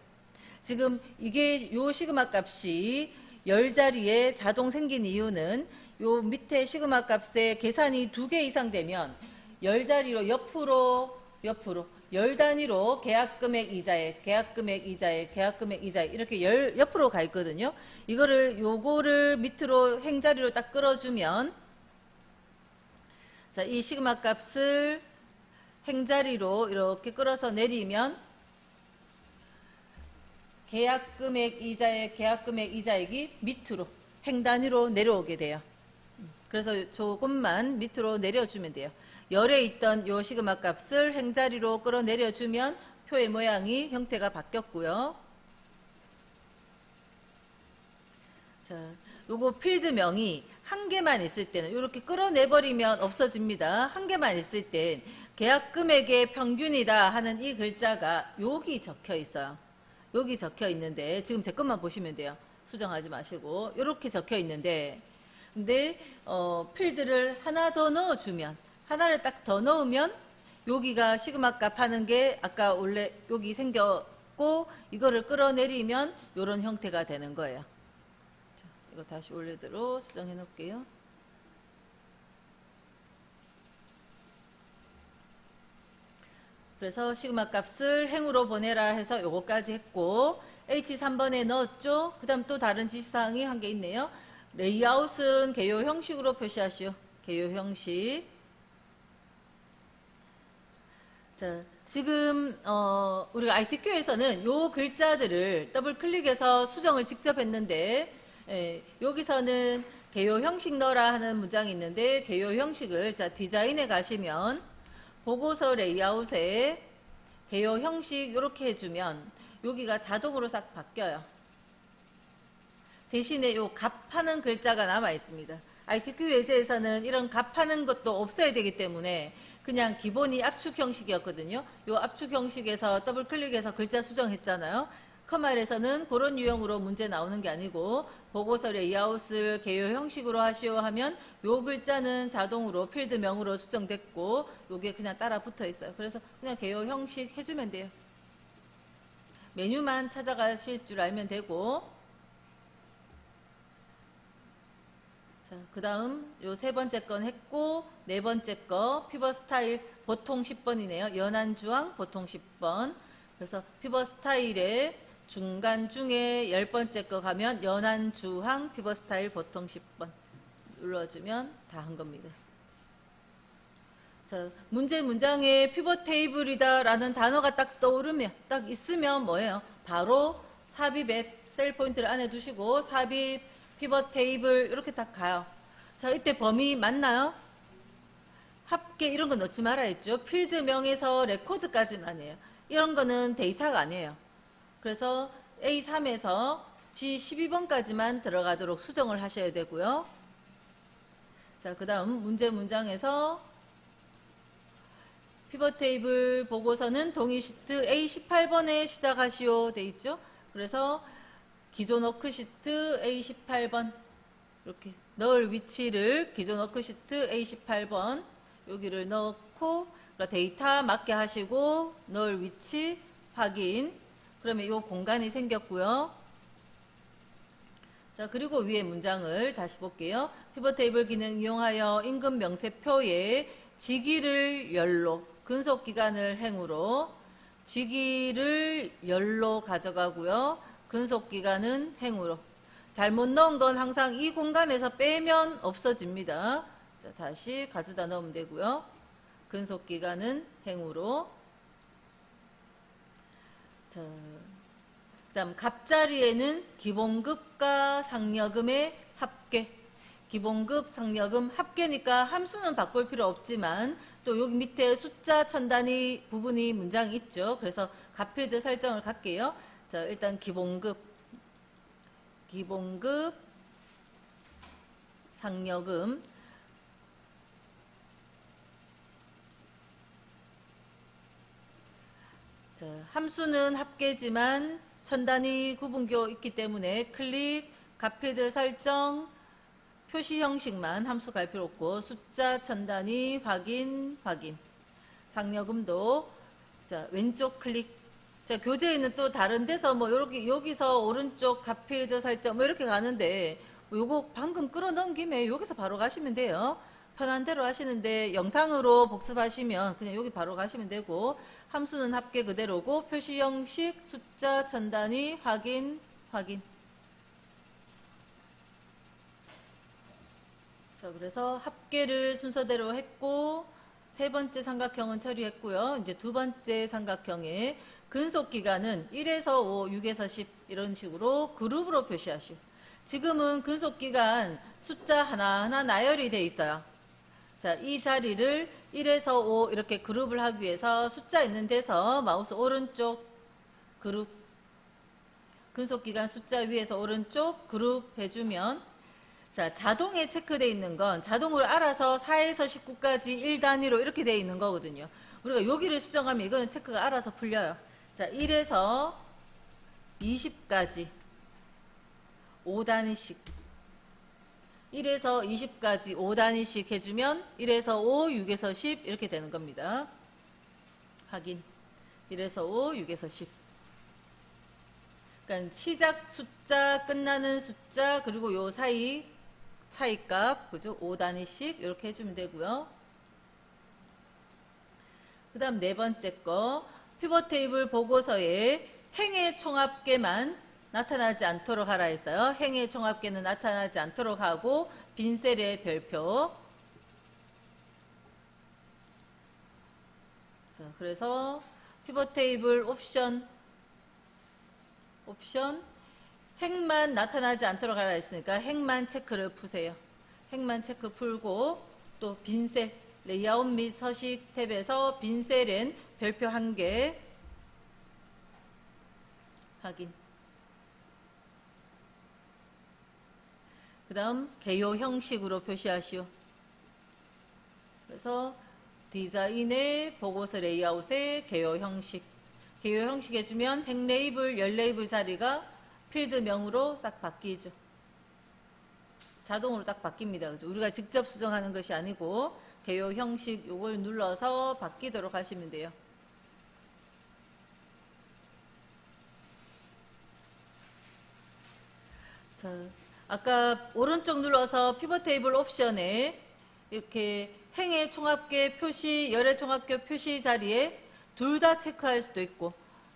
지금 이게 요 시그마 값이 열 자리에 자동 생긴 이유는 요 밑에 시그마 값에 계산이 2개 이상 되면 열 자리로 옆으로 열 단위로 계약금액 이자액 이렇게 옆으로 가 있거든요. 요거를 밑으로 행자리로 딱 끌어주면, 자, 이 시그마 값을 행자리로 이렇게 끌어서 내리면 계약금액 이자액이 밑으로 행 단위로 내려오게 돼요. 그래서 조금만 밑으로 내려주면 돼요. 열에 있던 요 시그마 값을 행자리로 끌어내려주면 표의 모양이 형태가 바뀌었고요. 자, 요거 필드명이 한 개만 있을 때는 이렇게 끌어내버리면 없어집니다. 한 개만 있을 땐 계약금액의 평균이다 하는 이 글자가 여기 적혀 있어요. 여기 적혀 있는데 지금 제 것만 보시면 돼요. 수정하지 마시고 이렇게 적혀 있는데, 근데 필드를 하나 더 넣어주면, 하나를 딱 더 넣으면 여기가 시그마 값 하는 게 아까 원래 여기 생겼고 이거를 끌어내리면 이런 형태가 되는 거예요. 자, 이거 다시 원래대로 수정해 놓을게요. 그래서 시그마 값을 행으로 보내라 해서 요거까지 했고, H3번에 넣었죠. 그 다음 또 다른 지시사항이 한 개 있네요. 레이아웃은 개요 형식으로 표시하시오. 개요 형식. 자, 지금 우리가 ITQ에서는 요 글자들을 더블 클릭해서 수정을 직접 했는데, 여기서는 개요 형식 넣어라 하는 문장이 있는데, 개요 형식을, 자, 디자인에 가시면 보고서 레이아웃에 개요 형식 이렇게 해주면 여기가 자동으로 싹 바뀌어요. 대신에 요 값하는 글자가 남아 있습니다. ITQ 예제에서는 이런 값하는 것도 없어야 되기 때문에 그냥 기본이 압축 형식이었거든요. 요 압축 형식에서 더블 클릭해서 글자 수정했잖아요. 커말에서는 그런 유형으로 문제 나오는 게 아니고 보고서 레이아웃을 개요 형식으로 하시오 하면 요 글자는 자동으로 필드명으로 수정됐고 요게 그냥 따라 붙어 있어요. 그래서 그냥 개요 형식 해주면 돼요. 메뉴만 찾아가실 줄 알면 되고, 자, 그 다음 요 세 번째 건 했고, 네 번째 거 피벗 스타일 보통 10번이네요. 연한 주황 보통 10번. 그래서 피벗 스타일의 중간 중에 10번째 거 가면 연한 주황 피벗 스타일 보통 10번 눌러주면 다 한 겁니다. 자, 문제 문장에 피벗 테이블이다 라는 단어가 딱 떠오르면, 딱 있으면 뭐예요? 바로 삽입 앱 셀 포인트를 안에 두시고 삽입 피벗 테이블 이렇게 딱 가요. 자, 이때 범위 맞나요? 합계 이런 거 넣지 말아 했죠. 필드명에서 레코드까지만 해요. 이런 거는 데이터가 아니에요. 그래서 A3에서 G12번까지만 들어가도록 수정을 하셔야 되고요. 자, 그 다음 문제 문장에서 피벗 테이블 보고서는 동의 시트 A18번에 시작하시오 돼 있죠. 그래서 기존 워크시트 A18번 이렇게 넣을 위치를 기존 워크시트 A18번 여기를 넣고, 그러니까 데이터 맞게 하시고 넣을 위치 확인. 그러면 이 공간이 생겼고요. 자, 그리고 위에 문장을 다시 볼게요. 피벗 테이블 기능 이용하여 임금 명세표에 지기를 열로, 근속 기간을 행으로, 지기를 열로 가져가고요. 근속 기간은 행으로. 잘못 넣은 건 항상 이 공간에서 빼면 없어집니다. 자, 다시 가져다 넣으면 되고요. 근속 기간은 행으로. 자, 그다음 갑자리에는 기본급과 상여금의 합계. 기본급, 상여금, 합계니까 함수는 바꿀 필요 없지만 또 여기 밑에 숫자 천 단위 부분이 문장이 있죠. 그래서 값필드 설정을 갈게요. 자, 일단 기본급, 상여금. 자, 함수는 합계지만 천 단위 구분교 있기 때문에 클릭, 값필드 설정, 표시 형식만 함수 갈 필요 없고 숫자 천 단위 확인. 상여금도 자, 왼쪽 클릭. 자, 교재에는 또 다른 데서 뭐 이렇게 여기서 오른쪽 값필드 설정 뭐 이렇게 가는데 요거 방금 끌어넣은 김에 여기서 바로 가시면 돼요. 편한 대로 하시는데 영상으로 복습하시면 그냥 여기 바로 가시면 되고, 함수는 합계 그대로고 표시 형식 숫자 천 단위 확인. 그래서 합계를 순서대로 했고, 세 번째 삼각형은 처리했고요. 이제 두 번째 삼각형의 근속 기간은 1에서 5, 6에서 10 이런 식으로 그룹으로 표시하시오. 지금은 근속 기간 숫자 하나하나 나열이 돼 있어요. 자, 이 자리를 1에서 5 이렇게 그룹을 하기 위해서 숫자 있는 데서 마우스 오른쪽 그룹, 근속 기간 숫자 위에서 오른쪽 그룹 해주면, 자, 자동에 체크되어 있는 건 자동으로 알아서 4에서 19까지 1단위로 이렇게 되어 있는 거거든요. 우리가 여기를 수정하면 이거는 체크가 알아서 풀려요. 자, 1에서 20까지 5단위씩, 1에서 20까지 5단위씩 해주면 1에서 5, 6에서 10 이렇게 되는 겁니다. 확인. 1에서 5, 6에서 10. 그러니까 시작 숫자, 끝나는 숫자, 그리고 요 사이 차이값, 그죠? 5단위씩 이렇게 해주면 되고요. 그 다음 네 번째 거, 피벗 테이블 보고서에 행의 총합계만 나타나지 않도록 하라 했어요. 행의 총합계는 나타나지 않도록 하고 빈 셀의 별표. 자, 그래서 피벗 테이블 옵션 행만 나타나지 않도록 하라 했으니까 행만 체크를 푸세요. 행만 체크 풀고 또 빈셀 레이아웃 및 서식 탭에서 빈셀은 별표 1개 확인. 그 다음 개요 형식으로 표시하시오. 그래서 디자인의 보고서 레이아웃의 개요 형식. 개요 형식 해주면 행 레이블, 열 레이블 자리가 필드명으로 싹 바뀌죠. 자동으로 딱 바뀝니다. 그죠? 우리가 직접 수정하는 것이 아니고 개요 형식 요걸 눌러서 바뀌도록 하시면 돼요. 자, 아까 오른쪽 눌러서 피벗 테이블 옵션에 이렇게 행의 총합계 표시, 열의 총합계 표시 자리에 둘 다 체크할 수도 있고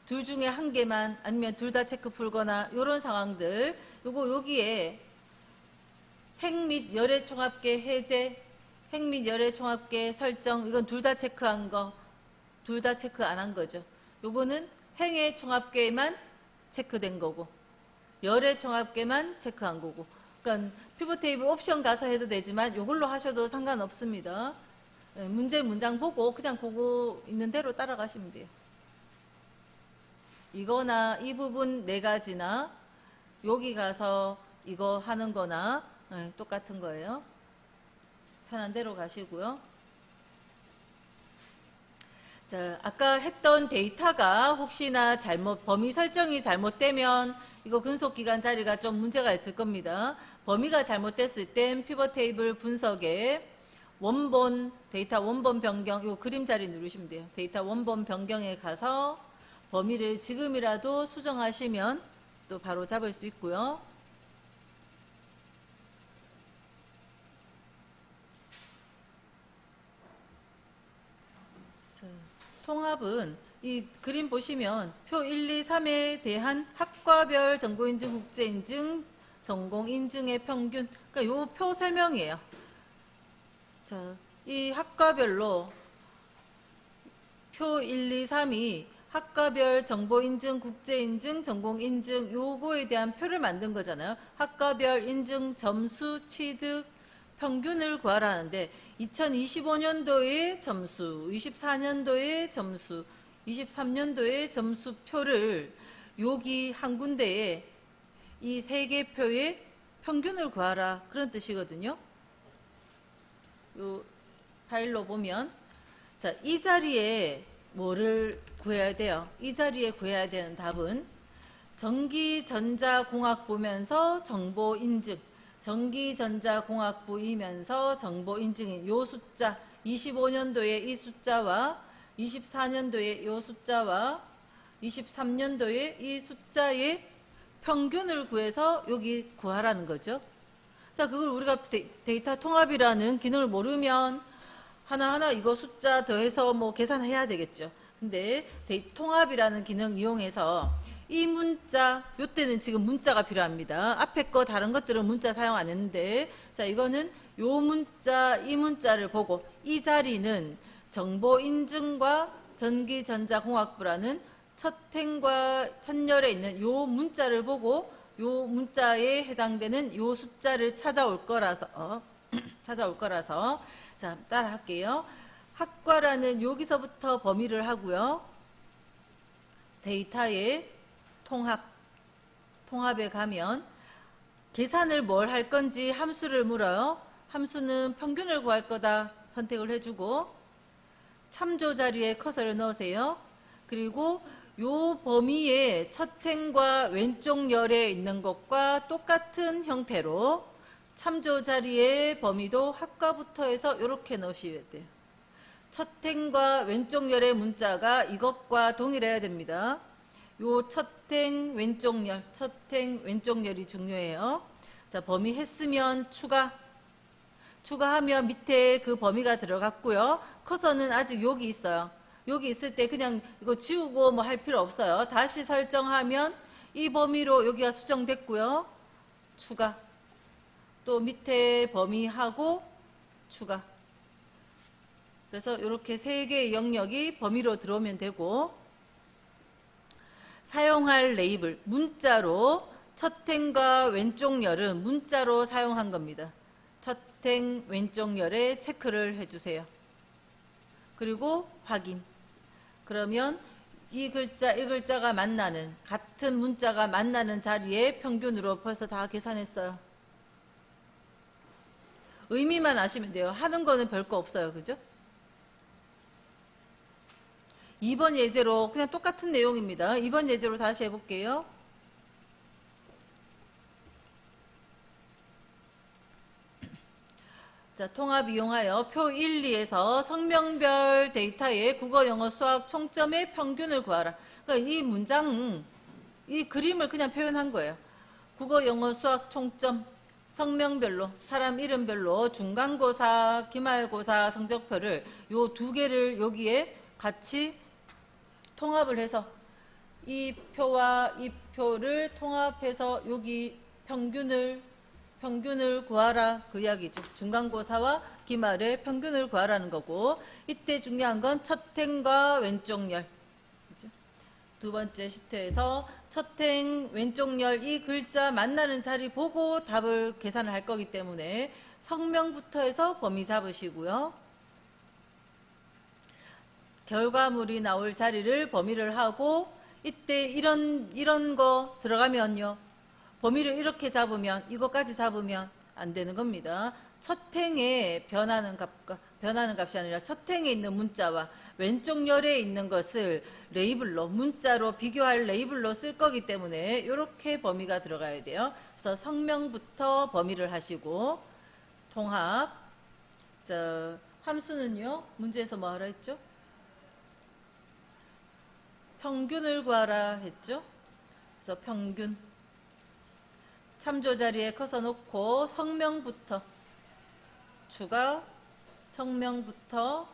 둘 중에 한 개만 아니면 둘 다 체크 풀거나 이런 상황들 요거 여기에 행 및 열의 총합계 해제, 행 및 열의 총합계 설정 이건 둘 다 체크한 거, 둘 다 체크 안 한 거죠. 요거는 행의 총합계만 체크된 거고 열의 총합계만 체크한 거고 그러니까 피벗 테이블 옵션 가서 해도 되지만 요걸로 하셔도 상관없습니다. 문제 문장 보고 그냥 그거 있는 대로 따라가시면 돼요. 이거나 이 부분 네 가지나 여기 가서 이거 하는 거나 똑같은 거예요. 편한 대로 가시고요. 자, 아까 했던 데이터가 혹시나 범위 설정이 잘못되면 이거 근속기간 자리가 좀 문제가 있을 겁니다. 범위가 잘못됐을 땐 피벗 테이블 분석에 원본, 데이터 원본 변경, 요 그림 자리 누르시면 돼요. 데이터 원본 변경에 가서 범위를 지금이라도 수정하시면 또 바로 잡을 수 있고요. 자, 통합은 이 그림 보시면 표 1, 2, 3에 대한 학과별 정보인증, 국제인증, 전공인증의 평균 그러니까 요 표 설명이에요. 자, 이 학과별로 표 1, 2, 3이 학과별 정보인증, 국제인증, 전공인증 요거에 대한 표를 만든 거잖아요. 학과별 인증 점수 취득 평균을 구하라는데 2025년도의 점수, 24년도의 점수, 23년도의 점수표를 여기 한 군데에 이 세 개 표의 평균을 구하라 그런 뜻이거든요. 요 파일로 보면 자, 이 자리에 뭐를 구해야 돼요? 이 자리에 구해야 되는 답은 전기전자공학부면서 정보인증 전기전자공학부이면서 정보인증인 요 숫자 25년도에 이 숫자와 24년도에 이 숫자와 23년도에 이 숫자의 평균을 구해서 여기 구하라는 거죠. 자, 그걸 우리가 데이터 통합이라는 기능을 모르면 하나하나 이거 숫자 더해서 뭐 계산해야 되겠죠. 근데 통합이라는 기능 이용해서 이 문자, 요때는 지금 문자가 필요합니다. 앞에 거 다른 것들은 문자 사용 안 했는데 자, 이거는 요 문자, 이 문자를 보고 이 자리는 정보인증과 전기전자공학부라는 첫 행과 첫열에 있는 요 문자를 보고 요 문자에 해당되는 요 숫자를 찾아올 거라서 자, 따라 할게요. 학과라는 여기서부터 범위를 하고요. 데이터의 통합에 가면 계산을 뭘 할 건지 함수를 물어요. 함수는 평균을 구할 거다 선택을 해주고 참조 자리에 커서를 넣으세요. 그리고 요 범위의 첫 행과 왼쪽 열에 있는 것과 똑같은 형태로 참조 자리의 범위도 학과부터 해서 이렇게 넣으셔야 돼요. 첫 행과 왼쪽 열의 문자가 이것과 동일해야 됩니다. 요 첫 행 왼쪽 열이 중요해요. 자, 범위 했으면 추가하면 밑에 그 범위가 들어갔고요. 커서는 아직 여기 있어요. 여기 있을 때 그냥 이거 지우고 뭐 할 필요 없어요. 다시 설정하면 이 범위로 여기가 수정됐고요. 추가. 또 밑에 범위하고 추가. 그래서 이렇게 세 개의 영역이 범위로 들어오면 되고 사용할 레이블 문자로 첫 행과 왼쪽 열은 문자로 사용한 겁니다. 첫 행 왼쪽 열에 체크를 해주세요. 그리고 확인. 그러면 이 글자가 만나는 같은 문자가 만나는 자리에 평균으로 벌써 다 계산했어요. 의미만 아시면 돼요. 하는 거는 별거 없어요. 그죠? 2번 예제로 그냥 똑같은 내용입니다. 2번 예제로 다시 해볼게요. 자, 통합 이용하여 표 1, 2에서 성명별 데이터의 국어, 영어, 수학 총점의 평균을 구하라. 그러니까 이 문장, 이 그림을 그냥 표현한 거예요. 국어, 영어, 수학 총점, 성명별로, 사람 이름별로 중간고사, 기말고사 성적표를 요 두 개를 여기에 같이 통합을 해서 이 표와 이 표를 통합해서 여기 평균을 구하라 그 이야기죠. 중간고사와 기말의 평균을 구하라는 거고, 이때 중요한 건 첫행과 왼쪽 열. 두 번째 시트에서 첫행 왼쪽 열 이 글자 만나는 자리 보고 답을 계산을 할 거기 때문에 성명부터 해서 범위 잡으시고요. 결과물이 나올 자리를 범위를 하고, 이때 이런 거 들어가면요, 범위를 이렇게 잡으면 이것까지 잡으면 안 되는 겁니다. 첫 행에 변하는 값이 아니라 첫 행에 있는 문자와 왼쪽 열에 있는 것을 레이블로, 문자로 비교할 레이블로 쓸 거기 때문에 이렇게 범위가 들어가야 돼요. 그래서 성명부터 범위를 하시고, 통합. 자, 함수는요, 문제에서 뭐 하라 했죠? 평균을 구하라 했죠? 그래서 평균. 참조 자리에 커서 놓고 성명부터 추가, 성명부터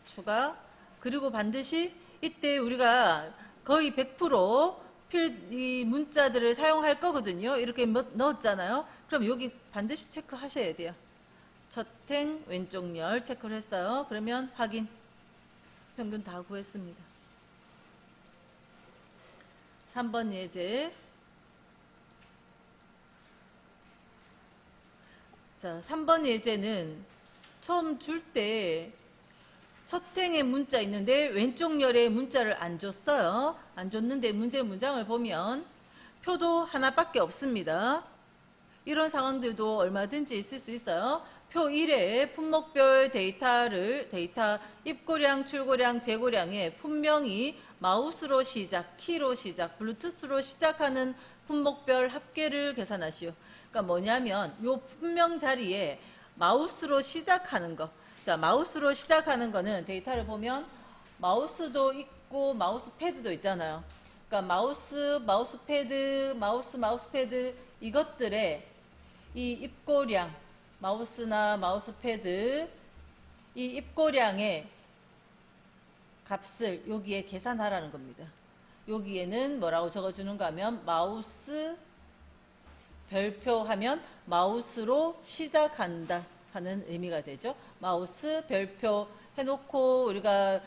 추가, 그리고 반드시 이때 우리가 거의 100% 이 문자들을 사용할 거거든요. 이렇게 넣었잖아요. 그럼 여기 반드시 체크하셔야 돼요. 첫행 왼쪽 열 체크를 했어요. 그러면 확인. 평균 다 구했습니다. 3번 예제. 자, 3번 예제는 처음 줄 때 첫행에 문자 있는데 왼쪽 열에 문자를 안 줬어요. 안 줬는데 문제 문장을 보면 표도 하나밖에 없습니다. 이런 상황들도 얼마든지 있을 수 있어요. 표 1에 품목별 데이터 입고량, 출고량, 재고량에 분명히 마우스로 시작, 키로 시작, 블루투스로 시작하는 품목별 합계를 계산하시오. 그러니까 뭐냐면 요 분명 자리에 마우스로 시작하는 거. 자, 마우스로 시작하는 거는 데이터를 보면 마우스도 있고 마우스 패드도 있잖아요. 그러니까 마우스 패드 이것들의 이 입고량, 마우스나 마우스 패드 이 입고량의 값을 여기에 계산하라는 겁니다. 여기에는 뭐라고 적어주는가 하면 마우스 별표 하면 마우스로 시작한다 하는 의미가 되죠. 마우스 별표 해놓고 우리가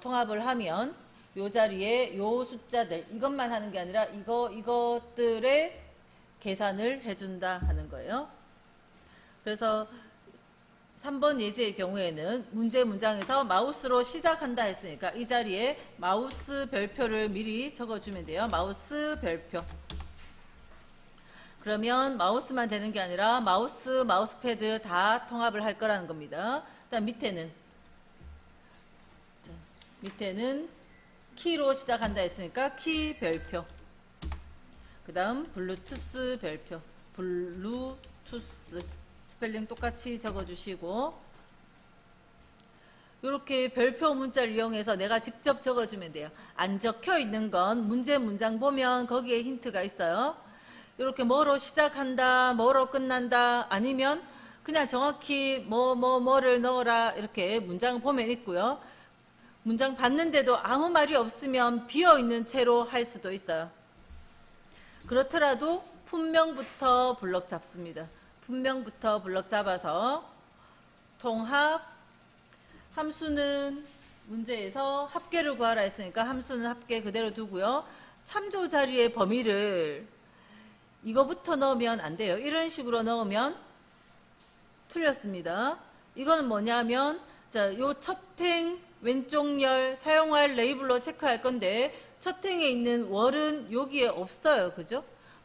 통합을 하면 요 자리에 요 숫자들 이것만 하는 게 아니라 이것들의 계산을 해준다 하는 거예요. 그래서 3번 예제의 경우에는 문제 문장에서 마우스로 시작한다 했으니까 이 자리에 마우스 별표를 미리 적어주면 돼요. 마우스 별표. 그러면 마우스만 되는 게 아니라 마우스패드 다 통합을 할 거라는 겁니다. 그다음 밑에는 키로 시작한다 했으니까 키 별표. 그 다음 블루투스 별표. 블루투스 스펠링 똑같이 적어주시고, 이렇게 별표 문자를 이용해서 내가 직접 적어주면 돼요. 안 적혀 있는 건 문제 문장 보면 거기에 힌트가 있어요. 이렇게 뭐로 시작한다, 뭐로 끝난다, 아니면 그냥 정확히 뭐를 넣어라 이렇게 문장 보면 있고요. 문장 봤는데도 아무 말이 없으면 비어있는 채로 할 수도 있어요. 그렇더라도 품명부터 블럭 잡습니다. 품명부터 블럭 잡아서 통합, 함수는 문제에서 합계를 구하라 했으니까 함수는 합계 그대로 두고요. 참조 자리의 범위를 이거부터 넣으면 안 돼요. 이런 식으로 넣으면 틀렸습니다. 이거는 뭐냐면, 자, 요 첫행 왼쪽 열 사용할 레이블로 체크할 건데, 첫행에 있는 월은 여기에 없어요. 그죠?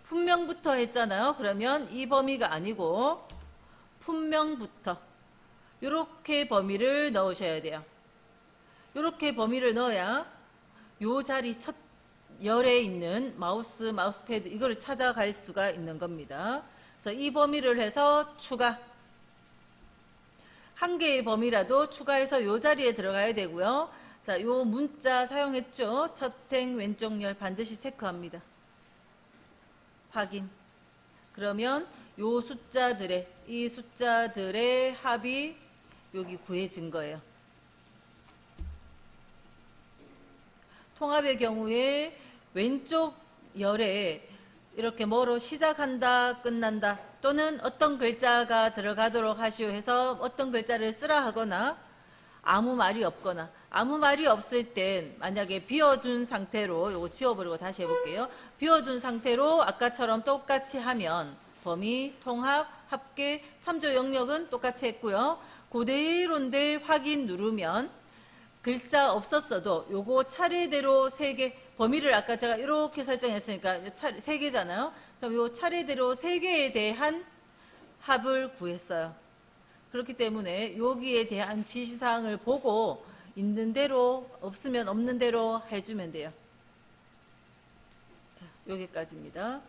품명부터 했잖아요. 그러면 이 범위가 아니고, 품명부터. 이렇게 범위를 넣으셔야 돼요. 이렇게 범위를 넣어야 요 자리 첫 열에 있는 마우스패드 이거를 찾아갈 수가 있는 겁니다. 그래서 이 범위를 해서 추가. 한 개의 범위라도 추가해서 요 자리에 들어가야 되고요. 자, 요 문자 사용했죠? 첫 행 왼쪽 열 반드시 체크합니다. 확인. 그러면 이 숫자들의 합이 여기 구해진 거예요. 통합의 경우에 왼쪽 열에 이렇게 뭐로 시작한다, 끝난다, 또는 어떤 글자가 들어가도록 하시오 해서 어떤 글자를 쓰라 하거나 아무 말이 없거나, 아무 말이 없을 땐 만약에 비워둔 상태로, 요거 지워버리고 다시 해볼게요. 비워둔 상태로 아까처럼 똑같이 하면 범위, 통합, 합계, 참조 영역은 똑같이 했고요. 그대로인데 확인 누르면 글자 없었어도 요거 차례대로 3개, 범위를 아까 제가 이렇게 설정했으니까 3개잖아요. 그럼 요 차례대로 3개에 대한 합을 구했어요. 그렇기 때문에 여기에 대한 지시사항을 보고 있는 대로 없으면 없는 대로 해주면 돼요. 자, 여기까지입니다.